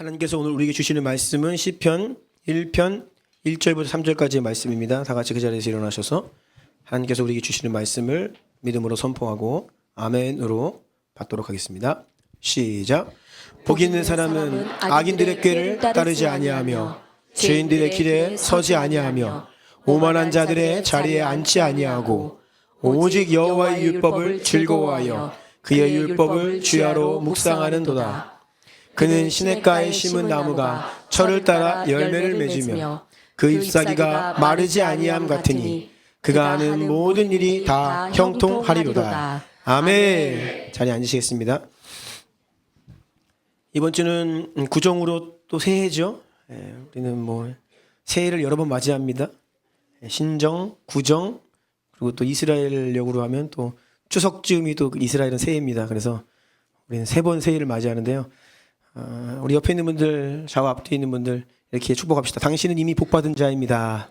하나님께서 오늘 우리에게 주시는 말씀은 시편 1편 1절부터 3절까지의 말씀입니다. 다 같이 그 자리에서 일어나셔서 하나님께서 우리에게 주시는 말씀을 믿음으로 선포하고 아멘으로 받도록 하겠습니다. 시작. 복 있는 사람은 악인들의 꾀를 따르지 아니하며 죄인들의 길에 서지 아니하며 오만한 자들의 자리에 앉지 아니하고 오직 여호와의 율법을 즐거워하여 그의 율법을 주야로 묵상하는도다. 그는 시냇가에 심은 나무가 철을 따라 열매를 맺으며 그 잎사귀가 마르지 아니함 같으니 그가 하는 모든 일이 다 형통하리로다. 아멘. 자리에 앉으시겠습니다. 이번 주는 구정으로 또 새해죠. 우리는 새해를 여러 번 맞이합니다. 신정, 구정, 그리고 또 이스라엘력으로 하면 또 추석쯤이 또 이스라엘은 새해입니다. 그래서 우리는 세 번 새해를 맞이하는데요. 우리 옆에 있는 분들, 좌우 앞뒤에 있는 분들 이렇게 축복합시다. 당신은 이미 복받은 자입니다.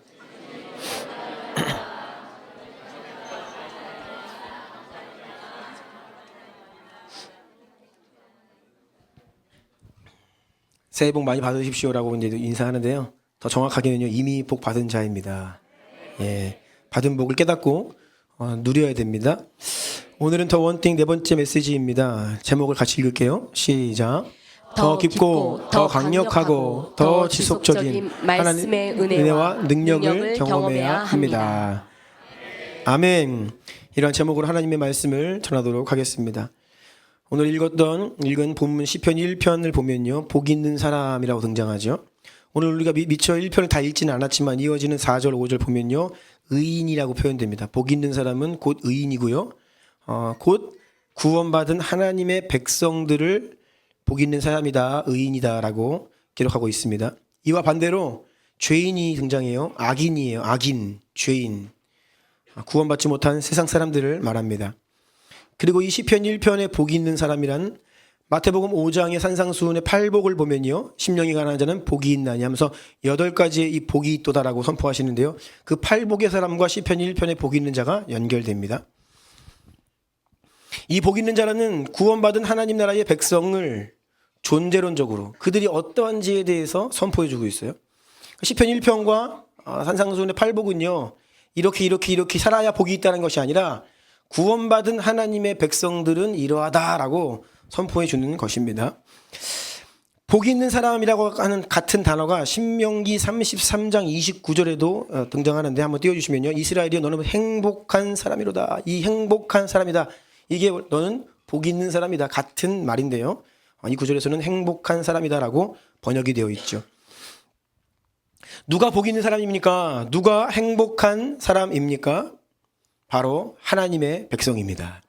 새해 복 많이 받으십시오라고 이제 인사하는데요. 더 정확하게는요, 이미 복 받은 자입니다. 예, 받은 복을 깨닫고 누려야 됩니다. 오늘은 더 원띵 네 번째 메시지입니다. 제목을 같이 읽을게요. 시작. 더 깊고 더 강력하고 더 지속적인 하나님의 은혜와 능력을 경험해야 합니다. 아멘. 이러한 제목으로 하나님의 말씀을 전하도록 하겠습니다. 오늘 읽은 본문 시편 1편을 보면요, 복 있는 사람이라고 등장하죠. 오늘 우리가 미처 1편을 다 읽지는 않았지만 이어지는 4절 5절 보면요, 의인이라고 표현됩니다. 복 있는 사람은 곧 의인이고요, 곧 구원받은 하나님의 백성들을 복 있는 사람이다, 의인이다라고 기록하고 있습니다. 이와 반대로 죄인이 등장해요. 악인이에요. 악인, 죄인, 구원받지 못한 세상 사람들을 말합니다. 그리고 이 시편 1편에 복 있는 사람이란 마태복음 5장의 산상수훈의 팔복을 보면요, 심령이 가난한 자는 복이 있나니 하면서 8가지의 이 복이 있도다라고 선포하시는데요, 그 팔복의 사람과 시편 1편의 복 있는 자가 연결됩니다. 이 복 있는 자라는 구원받은 하나님 나라의 백성을 존재론적으로 그들이 어떠한지에 대해서 선포해주고 있어요. 시편 1편과 산상수훈의 팔복은요, 이렇게 살아야 복이 있다는 것이 아니라 구원받은 하나님의 백성들은 이러하다라고 선포해주는 것입니다. 복 있는 사람이라고 하는 같은 단어가 신명기 33장 29절에도 등장하는데 한번 띄워주시면요, 이스라엘이여 너는 행복한 사람이로다. 이 행복한 사람이다, 이게 너는 복 있는 사람이다, 같은 말인데요, 이 구절에서는 행복한 사람이다라고 번역이 되어 있죠. 누가 복 있는 사람입니까? 누가 행복한 사람입니까? 바로 하나님의 백성입니다.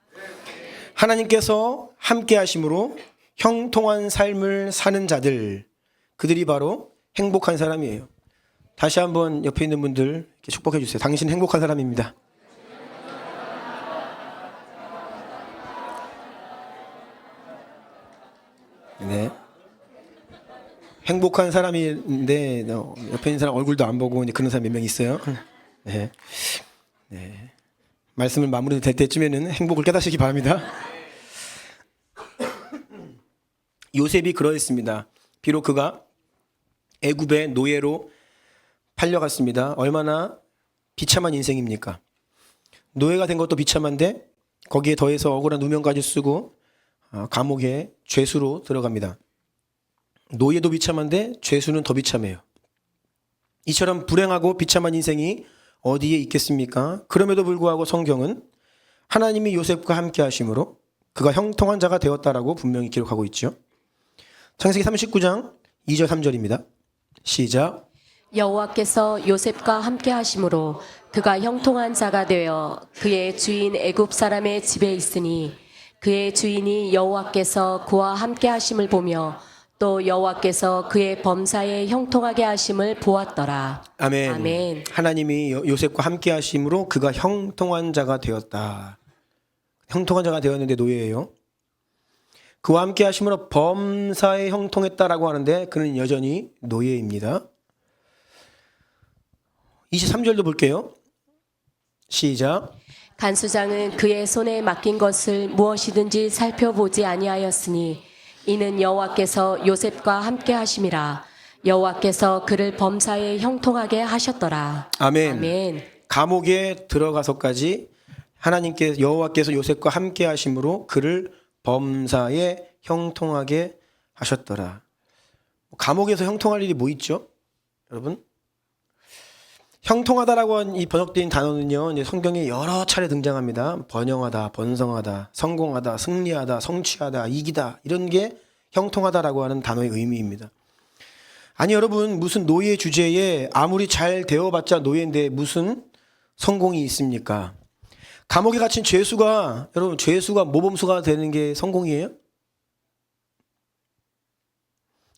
하나님께서 함께 하심으로 형통한 삶을 사는 자들, 그들이 바로 행복한 사람이에요. 다시 한번 옆에 있는 분들 이렇게 축복해 주세요. 당신 행복한 사람입니다. 네. 행복한 사람인데 옆에 있는 사람 얼굴도 안 보고 그런 사람 몇 명 있어요. 네. 네. 말씀을 마무리될 때쯤에는 행복을 깨닫으시기 바랍니다. 요셉이 그러했습니다. 비록 그가 애굽의 노예로 팔려갔습니다. 얼마나 비참한 인생입니까? 노예가 된 것도 비참한데 거기에 더해서 억울한 누명까지 쓰고 감옥에 죄수로 들어갑니다. 노예도 비참한데 죄수는 더 비참해요. 이처럼 불행하고 비참한 인생이 어디에 있겠습니까? 그럼에도 불구하고 성경은 하나님이 요셉과 함께 하심으로 그가 형통한 자가 되었다라고 분명히 기록하고 있죠. 창세기 39장 2절 3절입니다. 시작. 여호와께서 요셉과 함께 하심으로 그가 형통한 자가 되어 그의 주인 애굽 사람의 집에 있으니 그의 주인이 여호와께서 그와 함께 하심을 보며 또 여호와께서 그의 범사에 형통하게 하심을 보았더라. 아멘. 아멘. 하나님이 요셉과 함께 하심으로 그가 형통한 자가 되었다. 형통한 자가 되었는데 노예예요. 그와 함께 하심으로 범사에 형통했다라고 하는데 그는 여전히 노예입니다. 23절도 볼게요. 시작. 간수장은 그의 손에 맡긴 것을 무엇이든지 살펴보지 아니하였으니 이는 여호와께서 요셉과 함께 하심이라. 여호와께서 그를 범사에 형통하게 하셨더라. 아멘. 아멘. 감옥에 들어가서까지 하나님께 여호와께서 요셉과 함께 하심으로 그를 범사에 형통하게 하셨더라. 감옥에서 형통할 일이 뭐 있죠? 여러분? 형통하다라고 한 이 번역된 단어는요, 이제 성경에 여러 차례 등장합니다. 번영하다, 번성하다, 성공하다, 승리하다, 성취하다, 이기다, 이런 게 형통하다라고 하는 단어의 의미입니다. 아니, 여러분, 무슨 노예 주제에 아무리 잘 되어봤자 노예인데 무슨 성공이 있습니까? 감옥에 갇힌 죄수가, 여러분, 죄수가 모범수가 되는 게 성공이에요?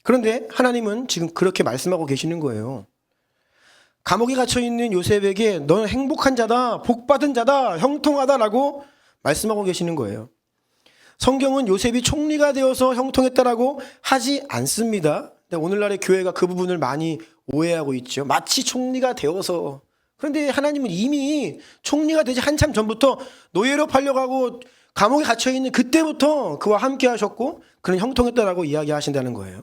그런데 하나님은 지금 그렇게 말씀하고 계시는 거예요. 감옥에 갇혀있는 요셉에게 너는 행복한 자다, 복받은 자다, 형통하다라고 말씀하고 계시는 거예요. 성경은 요셉이 총리가 되어서 형통했다라고 하지 않습니다. 근데 오늘날의 교회가 그 부분을 많이 오해하고 있죠. 마치 총리가 되어서. 그런데 하나님은 이미 총리가 되지 한참 전부터 노예로 팔려가고 감옥에 갇혀있는 그때부터 그와 함께 하셨고 그는 형통했다라고 이야기하신다는 거예요.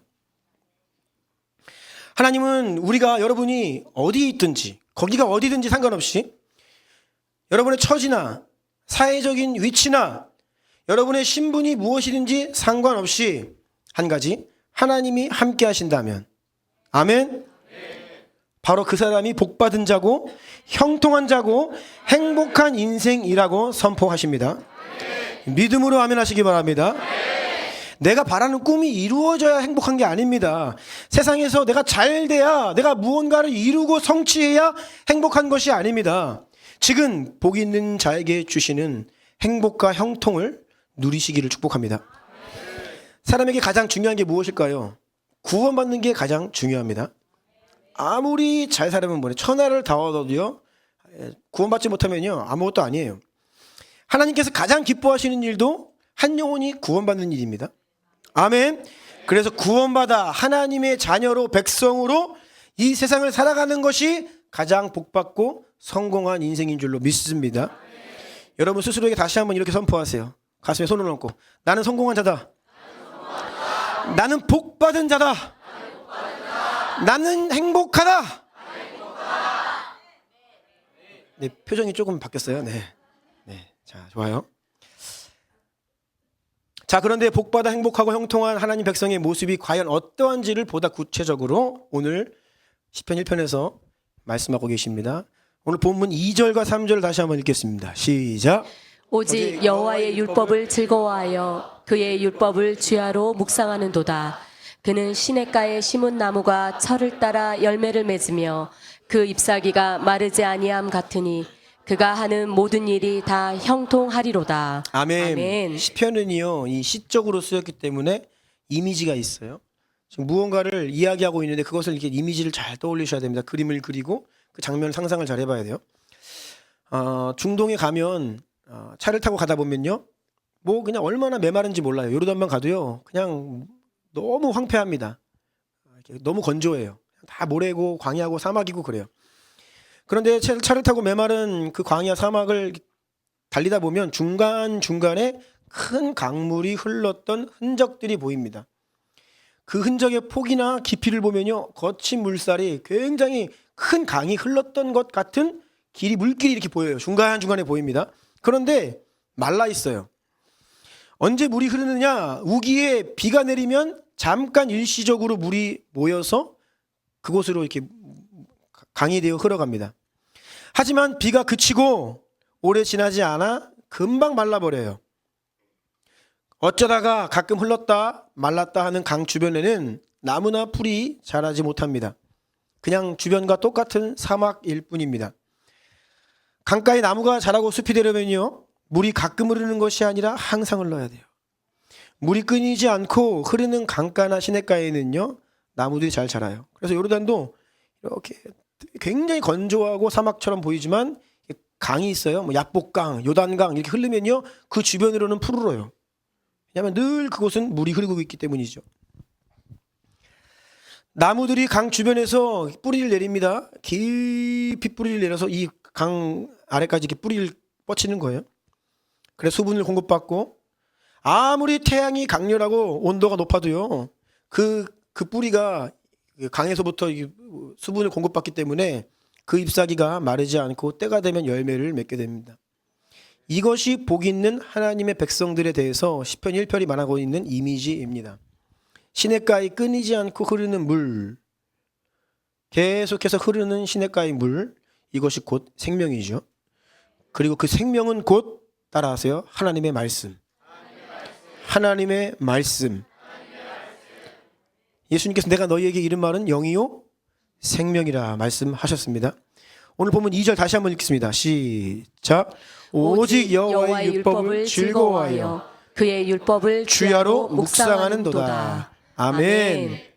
하나님은 우리가 여러분이 어디에 있든지 거기가 어디든지 상관없이 여러분의 처지나 사회적인 위치나 여러분의 신분이 무엇이든지 상관없이 한 가지 하나님이 함께 하신다면 아멘. 바로 그 사람이 복받은 자고 형통한 자고 행복한 인생이라고 선포하십니다. 믿음으로 아멘 하시기 바랍니다. 내가 바라는 꿈이 이루어져야 행복한 게 아닙니다. 세상에서 내가 잘 돼야 내가 무언가를 이루고 성취해야 행복한 것이 아닙니다. 지금 복 있는 자에게 주시는 행복과 형통을 누리시기를 축복합니다. 사람에게 가장 중요한 게 무엇일까요? 구원받는 게 가장 중요합니다. 아무리 잘 살면 뭐래 천하를 다 얻어도요 구원받지 못하면요 아무것도 아니에요. 하나님께서 가장 기뻐하시는 일도 한 영혼이 구원받는 일입니다. 아멘. 그래서 구원받아 하나님의 자녀로 백성으로 이 세상을 살아가는 것이 가장 복받고 성공한 인생인 줄로 믿습니다. 여러분 스스로에게 다시 한번 이렇게 선포하세요. 가슴에 손을 얹고 나는 성공한 자다. 나는 복받은 자다. 나는 행복하다. 네, 표정이 조금 바뀌었어요. 네. 자, 좋아요. 자, 그런데 복받아 행복하고 형통한 하나님 백성의 모습이 과연 어떠한지를 보다 구체적으로 오늘 시편 1편에서 말씀하고 계십니다. 오늘 본문 2절과 3절을 다시 한번 읽겠습니다. 시작. 오직 여호와의 율법을 즐거워하여 그의 율법을 주야로 묵상하는도다. 그는 시냇가에 심은 나무가 철을 따라 열매를 맺으며 그 잎사귀가 마르지 아니함 같으니 그가 하는 모든 일이 다 형통하리로다. 아멘. 아멘. 시편은요 이 시적으로 쓰였기 때문에 이미지가 있어요. 지금 무언가를 이야기하고 있는데 그것을 이렇게 이미지를 잘 떠올리셔야 됩니다. 그림을 그리고 그 장면 상상을 잘 해봐야 돼요. 중동에 가면 차를 타고 가다 보면요 뭐 그냥 얼마나 메마른지 몰라요. 요르단만 가도요 그냥 너무 황폐합니다. 너무 건조해요. 다 모래고 광야고 사막이고 그래요. 그런데 차를 타고 메마른 그 광야 사막을 달리다 보면 중간중간에 큰 강물이 흘렀던 흔적들이 보입니다. 그 흔적의 폭이나 깊이를 보면요 거친 물살이 굉장히 큰 강이 흘렀던 것 같은 물길이 이렇게 보여요. 중간중간에 보입니다. 그런데 말라 있어요. 언제 물이 흐르느냐? 우기에 비가 내리면 잠깐 일시적으로 물이 모여서 그곳으로 이렇게 강이 되어 흘러갑니다. 하지만 비가 그치고 오래 지나지 않아 금방 말라버려요. 어쩌다가 가끔 흘렀다 말랐다 하는 강 주변에는 나무나 풀이 자라지 못합니다. 그냥 주변과 똑같은 사막일 뿐입니다. 강가에 나무가 자라고 숲이 되려면요 물이 가끔 흐르는 것이 아니라 항상 흘러야 돼요. 물이 끊이지 않고 흐르는 강가나 시냇가에는요 나무들이 잘 자라요. 그래서 요르단도 이렇게 굉장히 건조하고 사막처럼 보이지만 강이 있어요. 뭐 야복강, 요단강 이렇게 흐르면요 그 주변으로는 푸르러요. 왜냐하면 늘 그곳은 물이 흐르고 있기 때문이죠. 나무들이 강 주변에서 뿌리를 내립니다. 깊이 뿌리를 내려서 이 강 아래까지 이렇게 뿌리를 뻗치는 거예요. 그래서 수분을 공급받고 아무리 태양이 강렬하고 온도가 높아도요, 그 뿌리가 강에서부터 이 수분을 공급받기 때문에 그 잎사귀가 마르지 않고 때가 되면 열매를 맺게 됩니다. 이것이 복 있는 하나님의 백성들에 대해서 시편 1편이 말하고 있는 이미지입니다. 시냇가에 끊이지 않고 흐르는 물, 계속해서 흐르는 시냇가의 물, 이것이 곧 생명이죠. 그리고 그 생명은 곧 따라하세요. 하나님의 말씀. 하나님의 말씀. 예수님께서 내가 너희에게 이른 말은 영이요 생명이라 말씀하셨습니다. 오늘 보면 2절 다시 한번 읽겠습니다. 시작. 오직 여호와의 율법을 즐거워하여 그의 율법을 주야로 묵상하는도다. 아멘.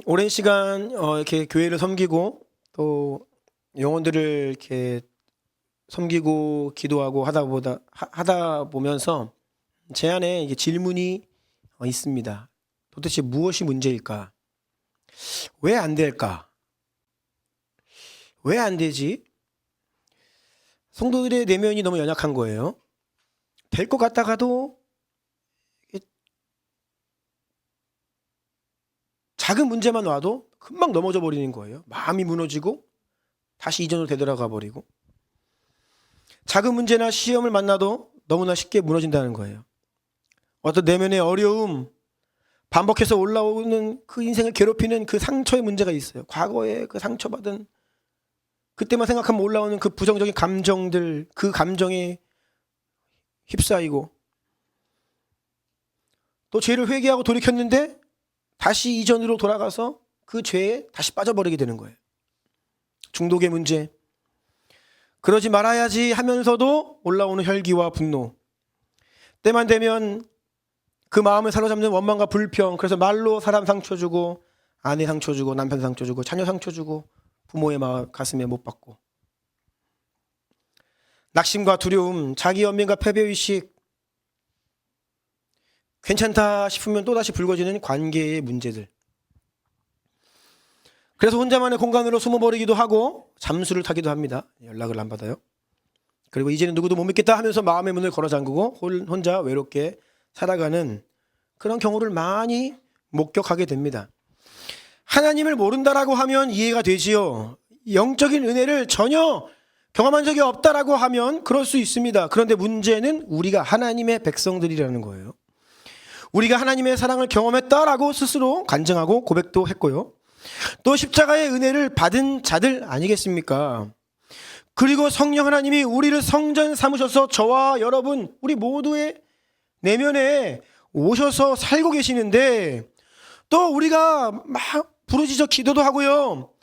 오랜 시간 이렇게 교회를 섬기고 또 영혼들을 이렇게 섬기고 기도하고 하다 보면서 제 안에 이게 질문이 있습니다. 도대체 무엇이 문제일까? 왜 안 될까? 왜 안 되지? 성도들의 내면이 너무 연약한 거예요. 될 것 같다가도 작은 문제만 와도 금방 넘어져 버리는 거예요. 마음이 무너지고 다시 이전으로 되돌아가 버리고, 작은 문제나 시험을 만나도 너무나 쉽게 무너진다는 거예요. 어떤 내면의 어려움, 반복해서 올라오는 그 인생을 괴롭히는 그 상처의 문제가 있어요. 과거에 그 상처받은 그때만 생각하면 올라오는 그 부정적인 감정들, 그 감정에 휩싸이고, 또 죄를 회개하고 돌이켰는데 다시 이전으로 돌아가서 그 죄에 다시 빠져버리게 되는 거예요. 중독의 문제, 그러지 말아야지 하면서도 올라오는 혈기와 분노, 때만 되면 그 마음을 사로잡는 원망과 불평, 그래서 말로 사람 상처 주고, 아내 상처 주고, 남편 상처 주고, 자녀 상처 주고, 부모의 마음 가슴에 못 박고, 낙심과 두려움, 자기 연민과 패배의식, 괜찮다 싶으면 또다시 불거지는 관계의 문제들. 그래서 혼자만의 공간으로 숨어버리기도 하고 잠수를 타기도 합니다. 연락을 안 받아요. 그리고 이제는 누구도 못 믿겠다 하면서 마음의 문을 걸어 잠그고 혼자 외롭게 살아가는 그런 경우를 많이 목격하게 됩니다. 하나님을 모른다라고 하면 이해가 되지요. 영적인 은혜를 전혀 경험한 적이 없다라고 하면 그럴 수 있습니다. 그런데 문제는 우리가 하나님의 백성들이라는 거예요. 우리가 하나님의 사랑을 경험했다라고 스스로 간증하고 고백도 했고요. 또 십자가의 은혜를 받은 자들 아니겠습니까? 그리고 성령 하나님이 우리를 성전 삼으셔서 저와 여러분, 우리 모두의 내면에 오셔서 살고 계시는데, 또 우리가 막 부르짖어 기도도 하고요,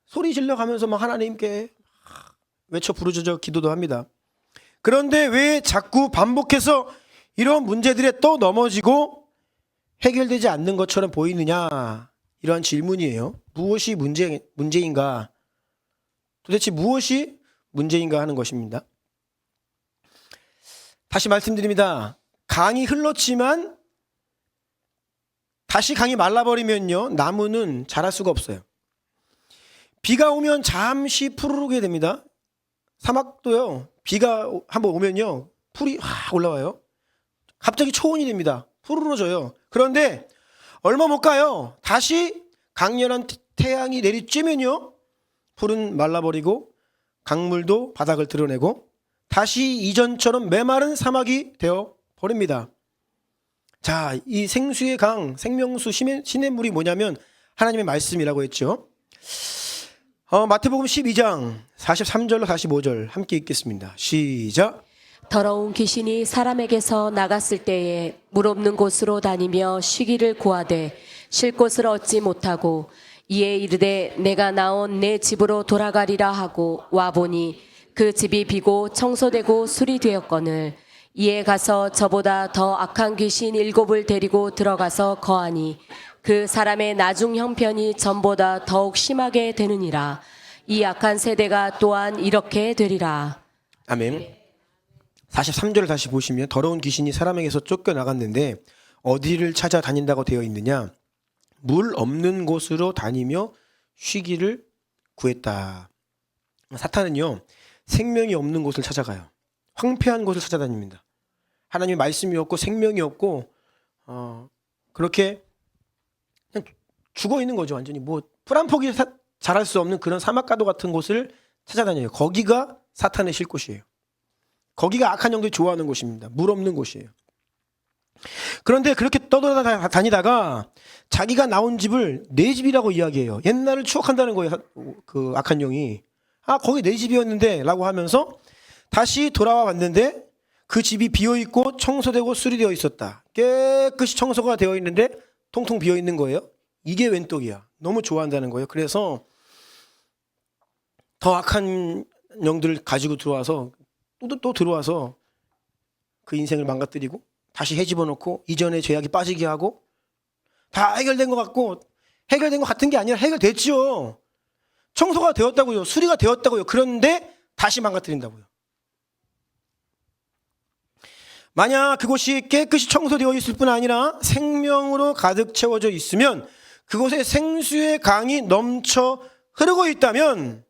소리 질러 가면서 막 하나님께 외쳐 부르짖어 기도도 합니다. 그런데 왜 자꾸 반복해서 이런 문제들에 또 넘어지고 해결되지 않는 것처럼 보이느냐, 이러한 질문이에요. 무엇이 문제인가? 도대체 무엇이 문제인가 하는 것입니다. 다시 말씀드립니다. 강이 흘렀지만 다시 강이 말라버리면요, 나무는 자랄 수가 없어요. 비가 오면 잠시 푸르르게 됩니다. 사막도요, 비가 한번 오면요, 풀이 확 올라와요. 갑자기 초원이 됩니다. 푸르러져요. 그런데 얼마 못 가요. 다시 강렬한 태양이 내리쬐면요, 풀은 말라버리고 강물도 바닥을 드러내고 다시 이전처럼 메마른 사막이 되어 버립니다. 자, 이 생수의 강, 생명수, 시냇물이 뭐냐면 하나님의 말씀이라고 했죠. 마태복음 12장 43절로 45절 함께 읽겠습니다. 시작. 더러운 귀신이 사람에게서 나갔을 때에 물 없는 곳으로 다니며 쉬기를 구하되 쉴 곳을 얻지 못하고 이에 이르되 내가 나온 내 집으로 돌아가리라 하고 와보니 그 집이 비고 청소되고 수리되었거늘 이에 가서 저보다 더 악한 귀신 7을 데리고 들어가서 거하니 그 사람의 나중 형편이 전보다 더욱 심하게 되느니라. 이 악한 세대가 또한 이렇게 되리라. 아멘. 43절을 다시 보시면 더러운 귀신이 사람에게서 쫓겨나갔는데 어디를 찾아다닌다고 되어 있느냐? 물 없는 곳으로 다니며 쉬기를 구했다. 사탄은요, 생명이 없는 곳을 찾아가요. 황폐한 곳을 찾아다닙니다. 하나님의 말씀이 없고 생명이 없고 그렇게 그냥 죽어 있는 거죠. 완전히 뭐 풀 한 폭이 자랄 수 없는 그런 사막가도 같은 곳을 찾아다녀요. 거기가 사탄의 쉴 곳이에요. 거기가 악한 영들이 좋아하는 곳입니다. 물 없는 곳이에요. 그런데 그렇게 떠돌아다니다가 자기가 나온 집을 내 집이라고 이야기해요. 옛날을 추억한다는 거예요. 그 악한 영이. 거기 내 집이었는데 라고 하면서 다시 돌아와 봤는데 그 집이 비어있고 청소되고 수리되어 있었다. 깨끗이 청소가 되어 있는데 통통 비어있는 거예요. 이게 웬 떡이야. 너무 좋아한다는 거예요. 그래서 더 악한 영들을 가지고 들어와서 또 들어와서 그 인생을 망가뜨리고 다시 해집어 놓고 이전의 죄악이 빠지게 하고 다 해결된 것 같고 해결된 것 같은 게 아니라 해결됐죠. 청소가 되었다고요. 수리가 되었다고요. 그런데 다시 망가뜨린다고요. 만약 그곳이 깨끗이 청소되어 있을 뿐 아니라 생명으로 가득 채워져 있으면 그곳에 생수의 강이 넘쳐 흐르고 있다면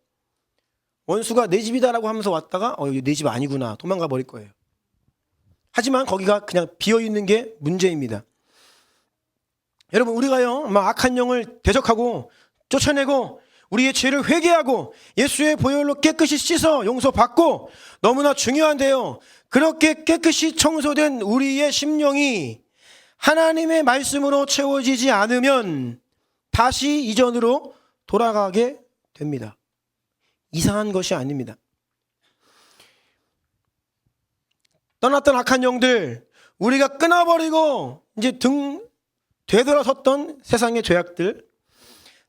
원수가 내 집이다라고 하면서 왔다가 여기 내 집 아니구나 도망가 버릴 거예요. 하지만 거기가 그냥 비어있는 게 문제입니다. 여러분 우리가요 막 악한 영을 대적하고 쫓아내고 우리의 죄를 회개하고 예수의 보혈로 깨끗이 씻어 용서받고 너무나 중요한데요. 그렇게 깨끗이 청소된 우리의 심령이 하나님의 말씀으로 채워지지 않으면 다시 이전으로 돌아가게 됩니다. 이상한 것이 아닙니다. 떠났던 악한 영들 우리가 끊어버리고 이제 되돌아섰던 세상의 죄악들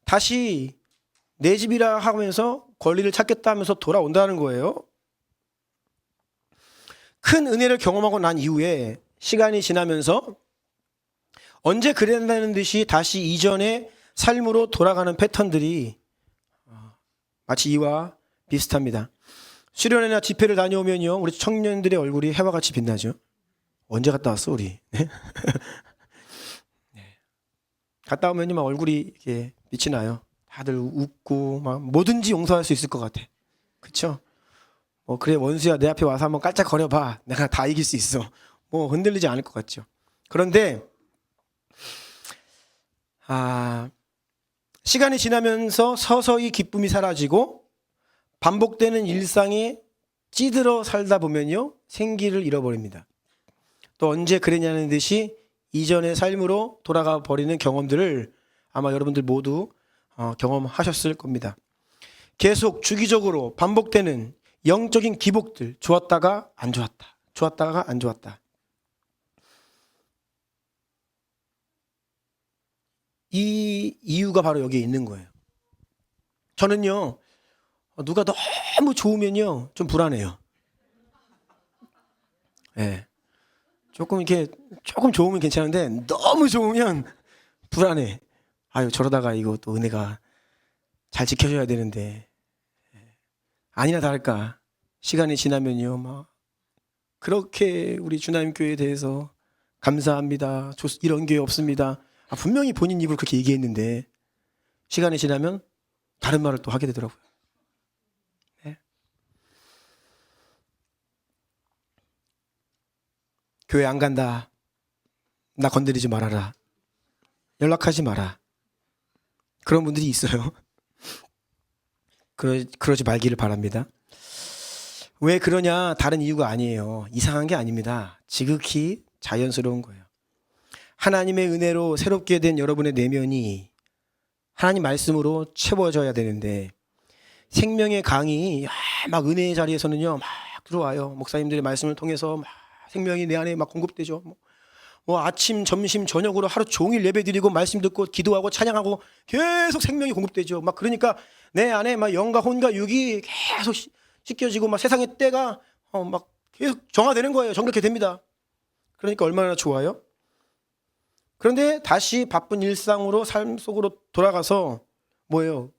다시 내 집이라 하면서 권리를 찾겠다 하면서 돌아온다는 거예요. 큰 은혜를 경험하고 난 이후에 시간이 지나면서 언제 그랬다는 듯이 다시 이전의 삶으로 돌아가는 패턴들이 마치 이와 비슷합니다. 수련회나 집회를 다녀오면요 우리 청년들의 얼굴이 해와 같이 빛나죠. 언제 갔다 왔어 우리? 네. 갔다 오면요 막 얼굴이 이렇게 빛이 나요. 다들 웃고 막 뭐든지 용서할 수 있을 것 같아. 그렇죠? 그래 원수야 내 앞에 와서 한번 깔짝거려봐. 내가 다 이길 수 있어. 흔들리지 않을 것 같죠. 그런데 시간이 지나면서 서서히 기쁨이 사라지고 반복되는 일상에 찌들어 살다 보면요 생기를 잃어버립니다. 또 언제 그랬냐는 듯이 이전의 삶으로 돌아가 버리는 경험들을 아마 여러분들 모두 경험하셨을 겁니다. 계속 주기적으로 반복되는 영적인 기복들, 좋았다가 안 좋았다, 좋았다가 안 좋았다. 이 이유가 바로 여기에 있는 거예요. 저는요 누가 너무 좋으면요 좀 불안해요. 네. 조금 좋으면 괜찮은데 너무 좋으면 불안해. 저러다가 이거 또 은혜가 잘 지켜줘야 되는데. 아니나 다를까 시간이 지나면요 막 그렇게 우리 주나님 교회에 대해서 감사합니다. 이런 교회 없습니다. 분명히 본인 입으로 그렇게 얘기했는데 시간이 지나면 다른 말을 또 하게 되더라고요. 네. 교회 안 간다. 나 건드리지 말아라. 연락하지 마라. 그런 분들이 있어요. 그러지 말기를 바랍니다. 왜 그러냐? 다른 이유가 아니에요. 이상한 게 아닙니다. 지극히 자연스러운 거예요. 하나님의 은혜로 새롭게 된 여러분의 내면이 하나님 말씀으로 채워져야 되는데 생명의 강이 막 은혜의 자리에서는요 막 들어와요. 목사님들의 말씀을 통해서 막 생명이 내 안에 막 공급되죠. 아침, 점심, 저녁으로 하루 종일 예배드리고 말씀 듣고 기도하고 찬양하고 계속 생명이 공급되죠. 막 그러니까 내 안에 막 영과 혼과 육이 계속 씻겨지고 막 세상의 때가 막 계속 정화되는 거예요. 정결케 됩니다. 그러니까 얼마나 좋아요? 그런데 다시 바쁜 일상으로 삶 속으로 돌아가서 뭐예요?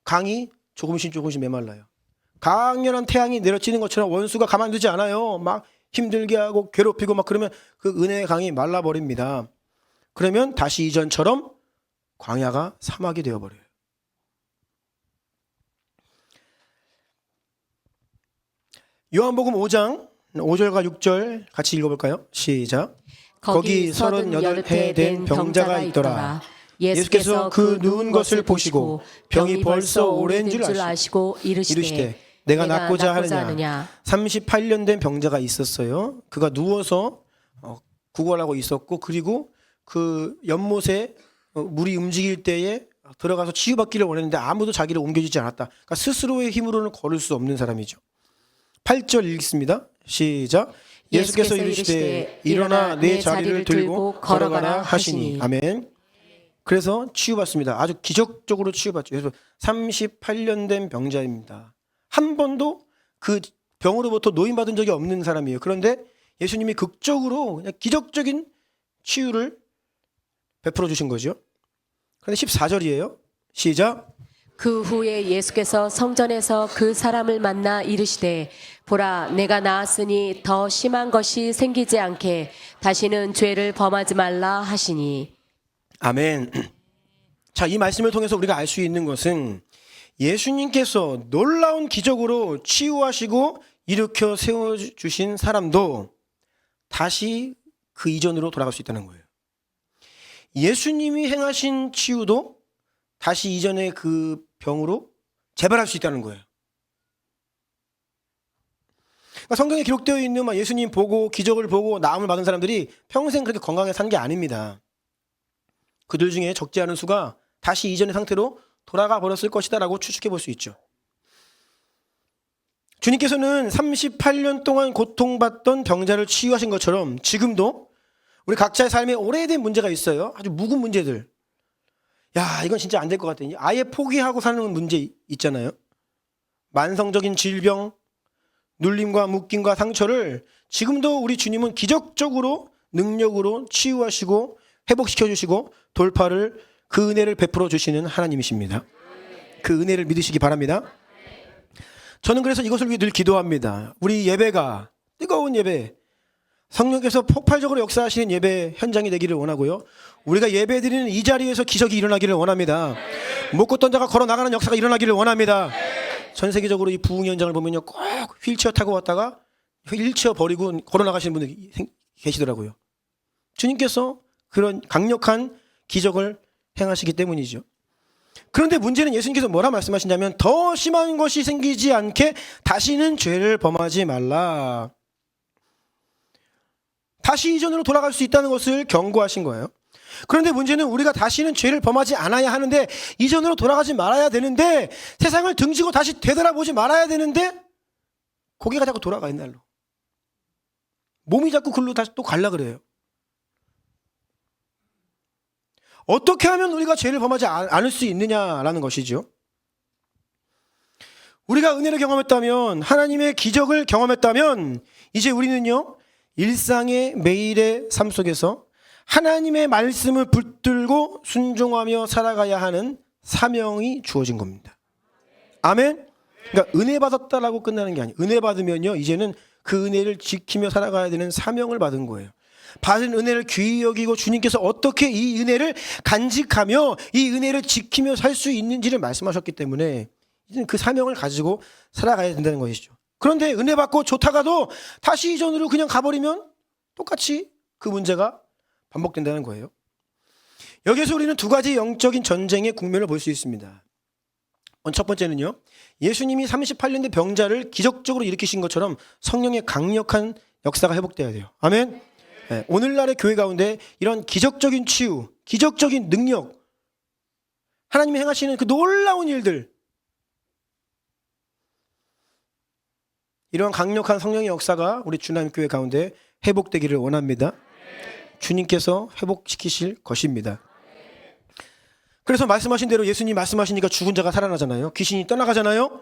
강이 조금씩 메말라요. 강렬한 태양이 내려치는 것처럼 원수가 가만두지 않아요. 막 힘들게 하고 괴롭히고 막 그러면 그 은혜의 강이 말라버립니다. 그러면 다시 이전처럼 광야가 사막이 되어버려요. 요한복음 5장 5절과 6절 같이 읽어볼까요? 시작. 거기 38해 된 병자가 있더라. 예수께서 그 누운 것을 보시고 병이 벌써 오랜 줄 아시고 이르시되 내가 낫고자 하느냐. 38년 된 병자가 있었어요. 그가 누워서 구걸하고 있었고, 그리고 그 연못에 물이 움직일 때에 들어가서 치유받기를 원했는데 아무도 자기를 옮겨주지 않았다. 그러니까 스스로의 힘으로는 걸을 수 없는 사람이죠. 8절 읽습니다. 시작. 예수께서 이르시되 일어나 내 자리를 들고 걸어가라 하시니. 아멘. 그래서 치유받습니다. 아주 기적적으로 치유받죠. 그래서 38년 된 병자입니다. 한 번도 그 병으로부터 노인받은 적이 없는 사람이에요. 그런데 예수님이 극적으로 그냥 기적적인 치유를 베풀어 주신 거죠. 그런데 14절이에요. 시작. 그 후에 예수께서 성전에서 그 사람을 만나 이르시되 보라 내가 나았으니 더 심한 것이 생기지 않게 다시는 죄를 범하지 말라 하시니. 아멘. 자, 이 말씀을 통해서 우리가 알 수 있는 것은 예수님께서 놀라운 기적으로 치유하시고 일으켜 세워주신 사람도 다시 그 이전으로 돌아갈 수 있다는 거예요. 예수님이 행하신 치유도 다시 이전의 그 병으로 재발할 수 있다는 거예요. 그러니까 성경에 기록되어 있는 예수님 보고 기적을 보고 나음을 받은 사람들이 평생 그렇게 건강하게 산 게 아닙니다. 그들 중에 적지 않은 수가 다시 이전의 상태로 돌아가 버렸을 것이다 라고 추측해 볼 수 있죠. 주님께서는 38년 동안 고통받던 병자를 치유하신 것처럼 지금도 우리 각자의 삶에 오래된 문제가 있어요. 아주 묵은 문제들. 야, 이건 진짜 안 될 것 같아. 아예 포기하고 사는 문제 있잖아요. 만성적인 질병, 눌림과 묶임과 상처를 지금도 우리 주님은 기적적으로 능력으로 치유하시고 회복시켜 주시고 돌파를 그 은혜를 베풀어 주시는 하나님이십니다. 그 은혜를 믿으시기 바랍니다. 저는 그래서 이것을 위해 늘 기도합니다. 우리 예배가 뜨거운 예배, 성령께서 폭발적으로 역사하시는 예배 현장이 되기를 원하고요. 우리가 예배드리는 이 자리에서 기적이 일어나기를 원합니다. 못 걷던 자가 걸어 나가는 역사가 일어나기를 원합니다. 전 세계적으로 이 부흥 현장을 보면요, 꼭 휠체어 타고 왔다가 휠체어 버리고 걸어 나가시는 분들이 계시더라고요. 주님께서 그런 강력한 기적을 행하시기 때문이죠. 그런데 문제는 예수님께서 뭐라 말씀하시냐면 더 심한 것이 생기지 않게 다시는 죄를 범하지 말라. 다시 이전으로 돌아갈 수 있다는 것을 경고하신 거예요. 그런데 문제는 우리가 다시는 죄를 범하지 않아야 하는데, 이전으로 돌아가지 말아야 되는데, 세상을 등지고 다시 되돌아보지 말아야 되는데 고개가 자꾸 돌아가. 옛날로 몸이 자꾸 글로 다시 또 갈라 그래요. 어떻게 하면 우리가 죄를 범하지 않을 수 있느냐라는 것이죠. 우리가 은혜를 경험했다면, 하나님의 기적을 경험했다면, 이제 우리는요, 일상의 매일의 삶 속에서 하나님의 말씀을 붙들고 순종하며 살아가야 하는 사명이 주어진 겁니다. 아멘. 그러니까 은혜 받았다라고 끝나는 게 아니에요. 은혜 받으면요, 이제는 그 은혜를 지키며 살아가야 되는 사명을 받은 거예요. 받은 은혜를 귀히 여기고 주님께서 어떻게 이 은혜를 간직하며 이 은혜를 지키며 살 수 있는지를 말씀하셨기 때문에 이제는 그 사명을 가지고 살아가야 된다는 것이죠. 그런데 은혜 받고 좋다가도 다시 이전으로 그냥 가버리면 똑같이 그 문제가 반복된다는 거예요. 여기서 우리는 두 가지 영적인 전쟁의 국면을 볼 수 있습니다. 첫 번째는요, 예수님이 38년 된 병자를 기적적으로 일으키신 것처럼 성령의 강력한 역사가 회복돼야 돼요. 아멘. 네, 오늘날의 교회 가운데 이런 기적적인 치유, 기적적인 능력, 하나님이 행하시는 그 놀라운 일들, 이런 강력한 성령의 역사가 우리 주님 교회 가운데 회복되기를 원합니다. 주님께서 회복시키실 것입니다. 그래서 말씀하신 대로 예수님 말씀하시니까 죽은 자가 살아나잖아요. 귀신이 떠나가잖아요.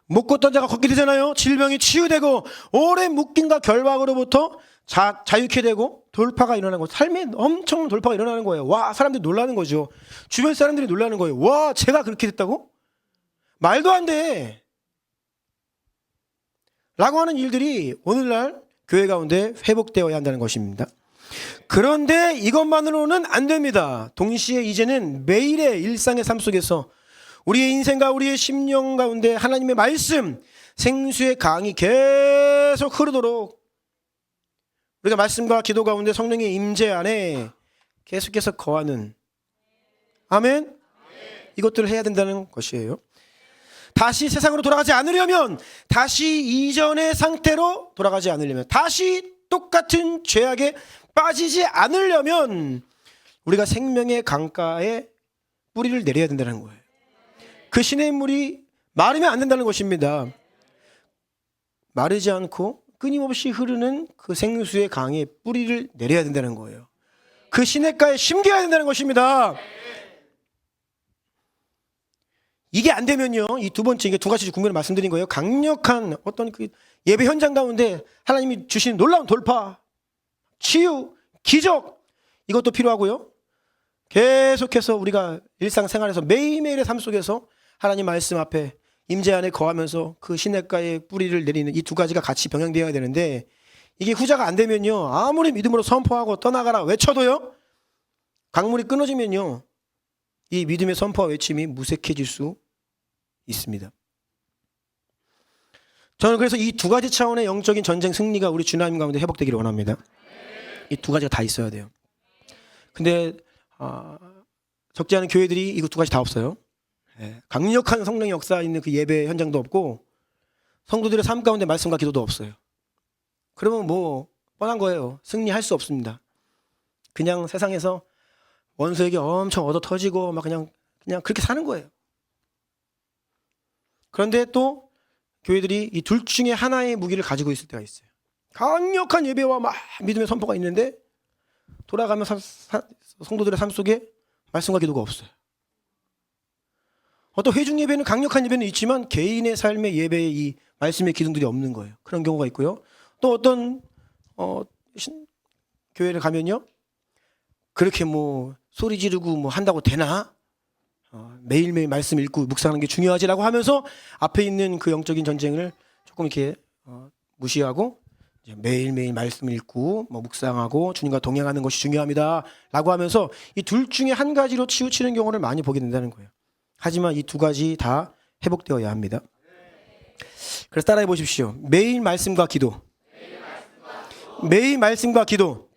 못 걷던 자가 걷게 되잖아요. 질병이 치유되고 오랜 묶임과 결박으로부터 자유케 되고 돌파가 일어나는 거예요. 삶에 엄청난 돌파가 일어나는 거예요. 와, 사람들이 놀라는 거죠. 주변 사람들이 놀라는 거예요. 와, 제가 그렇게 됐다고? 말도 안 돼. 라고 하는 일들이 오늘날 교회 가운데 회복되어야 한다는 것입니다. 그런데 이것만으로는 안 됩니다. 동시에 이제는 매일의 일상의 삶 속에서 우리의 인생과 우리의 심령 가운데 하나님의 말씀, 생수의 강이 계속 흐르도록 우리가 말씀과 기도 가운데 성령의 임재 안에 계속해서 거하는, 아멘? 이것들을 해야 된다는 것이에요. 다시 세상으로 돌아가지 않으려면, 다시 이전의 상태로 돌아가지 않으려면, 다시 똑같은 죄악에 빠지지 않으려면 우리가 생명의 강가에 뿌리를 내려야 된다는 거예요. 그 신의 물이 마르면 안 된다는 것입니다. 마르지 않고 끊임없이 흐르는 그 생수의 강에 뿌리를 내려야 된다는 거예요. 그 시냇가에 심겨야 된다는 것입니다. 이게 안 되면요, 이 두 번째, 이게 두 가지 국면을 말씀드린 거예요. 강력한 어떤 그 예배 현장 가운데 하나님이 주신 놀라운 돌파, 치유, 기적, 이것도 필요하고요. 계속해서 우리가 일상생활에서 매일매일의 삶 속에서 하나님 말씀 앞에 임재 안에 거하면서 그 시냇가에 뿌리를 내리는 이 두 가지가 같이 병행되어야 되는데, 이게 후자가 안 되면요, 아무리 믿음으로 선포하고 떠나가라 외쳐도요, 강물이 끊어지면요, 이 믿음의 선포와 외침이 무색해질 수 있습니다. 저는 그래서 이 두 가지 차원의 영적인 전쟁 승리가 우리 주님 가운데 회복되기를 원합니다. 이 두 가지가 다 있어야 돼요. 근데 적지 않은 교회들이 이거 두 가지 다 없어요. 강력한 성령의 역사 있는 그 예배 현장도 없고, 성도들의 삶 가운데 말씀과 기도도 없어요. 그러면 뭐 뻔한 거예요. 승리할 수 없습니다. 그냥 세상에서 원수에게 엄청 얻어 터지고 막 그냥 그렇게 사는 거예요. 그런데 또 교회들이 이 둘 중에 하나의 무기를 가지고 있을 때가 있어요. 강력한 예배와 막 믿음의 선포가 있는데 돌아가면 성도들의 삶 속에 말씀과 기도가 없어요. 어떤 회중 예배는, 강력한 예배는 있지만 개인의 삶의 예배의 이 말씀의 기둥들이 없는 거예요. 그런 경우가 있고요. 또 어떤 교회를 가면요, 그렇게 뭐 소리 지르고 뭐 한다고 되나? 매일매일 말씀 읽고 묵상하는 게 중요하지라고 하면서 앞에 있는 그 영적인 전쟁을 조금 이렇게 무시하고 이제 매일매일 말씀 읽고 뭐 묵상하고 주님과 동행하는 것이 중요합니다라고 하면서 이 둘 중에 한 가지로 치우치는 경우를 많이 보게 된다는 거예요. 하지만 이 두 가지 다 회복되어야 합니다. 그래서 따라해 보십시오. 매일 말씀과 기도. 매일 말씀과 기도.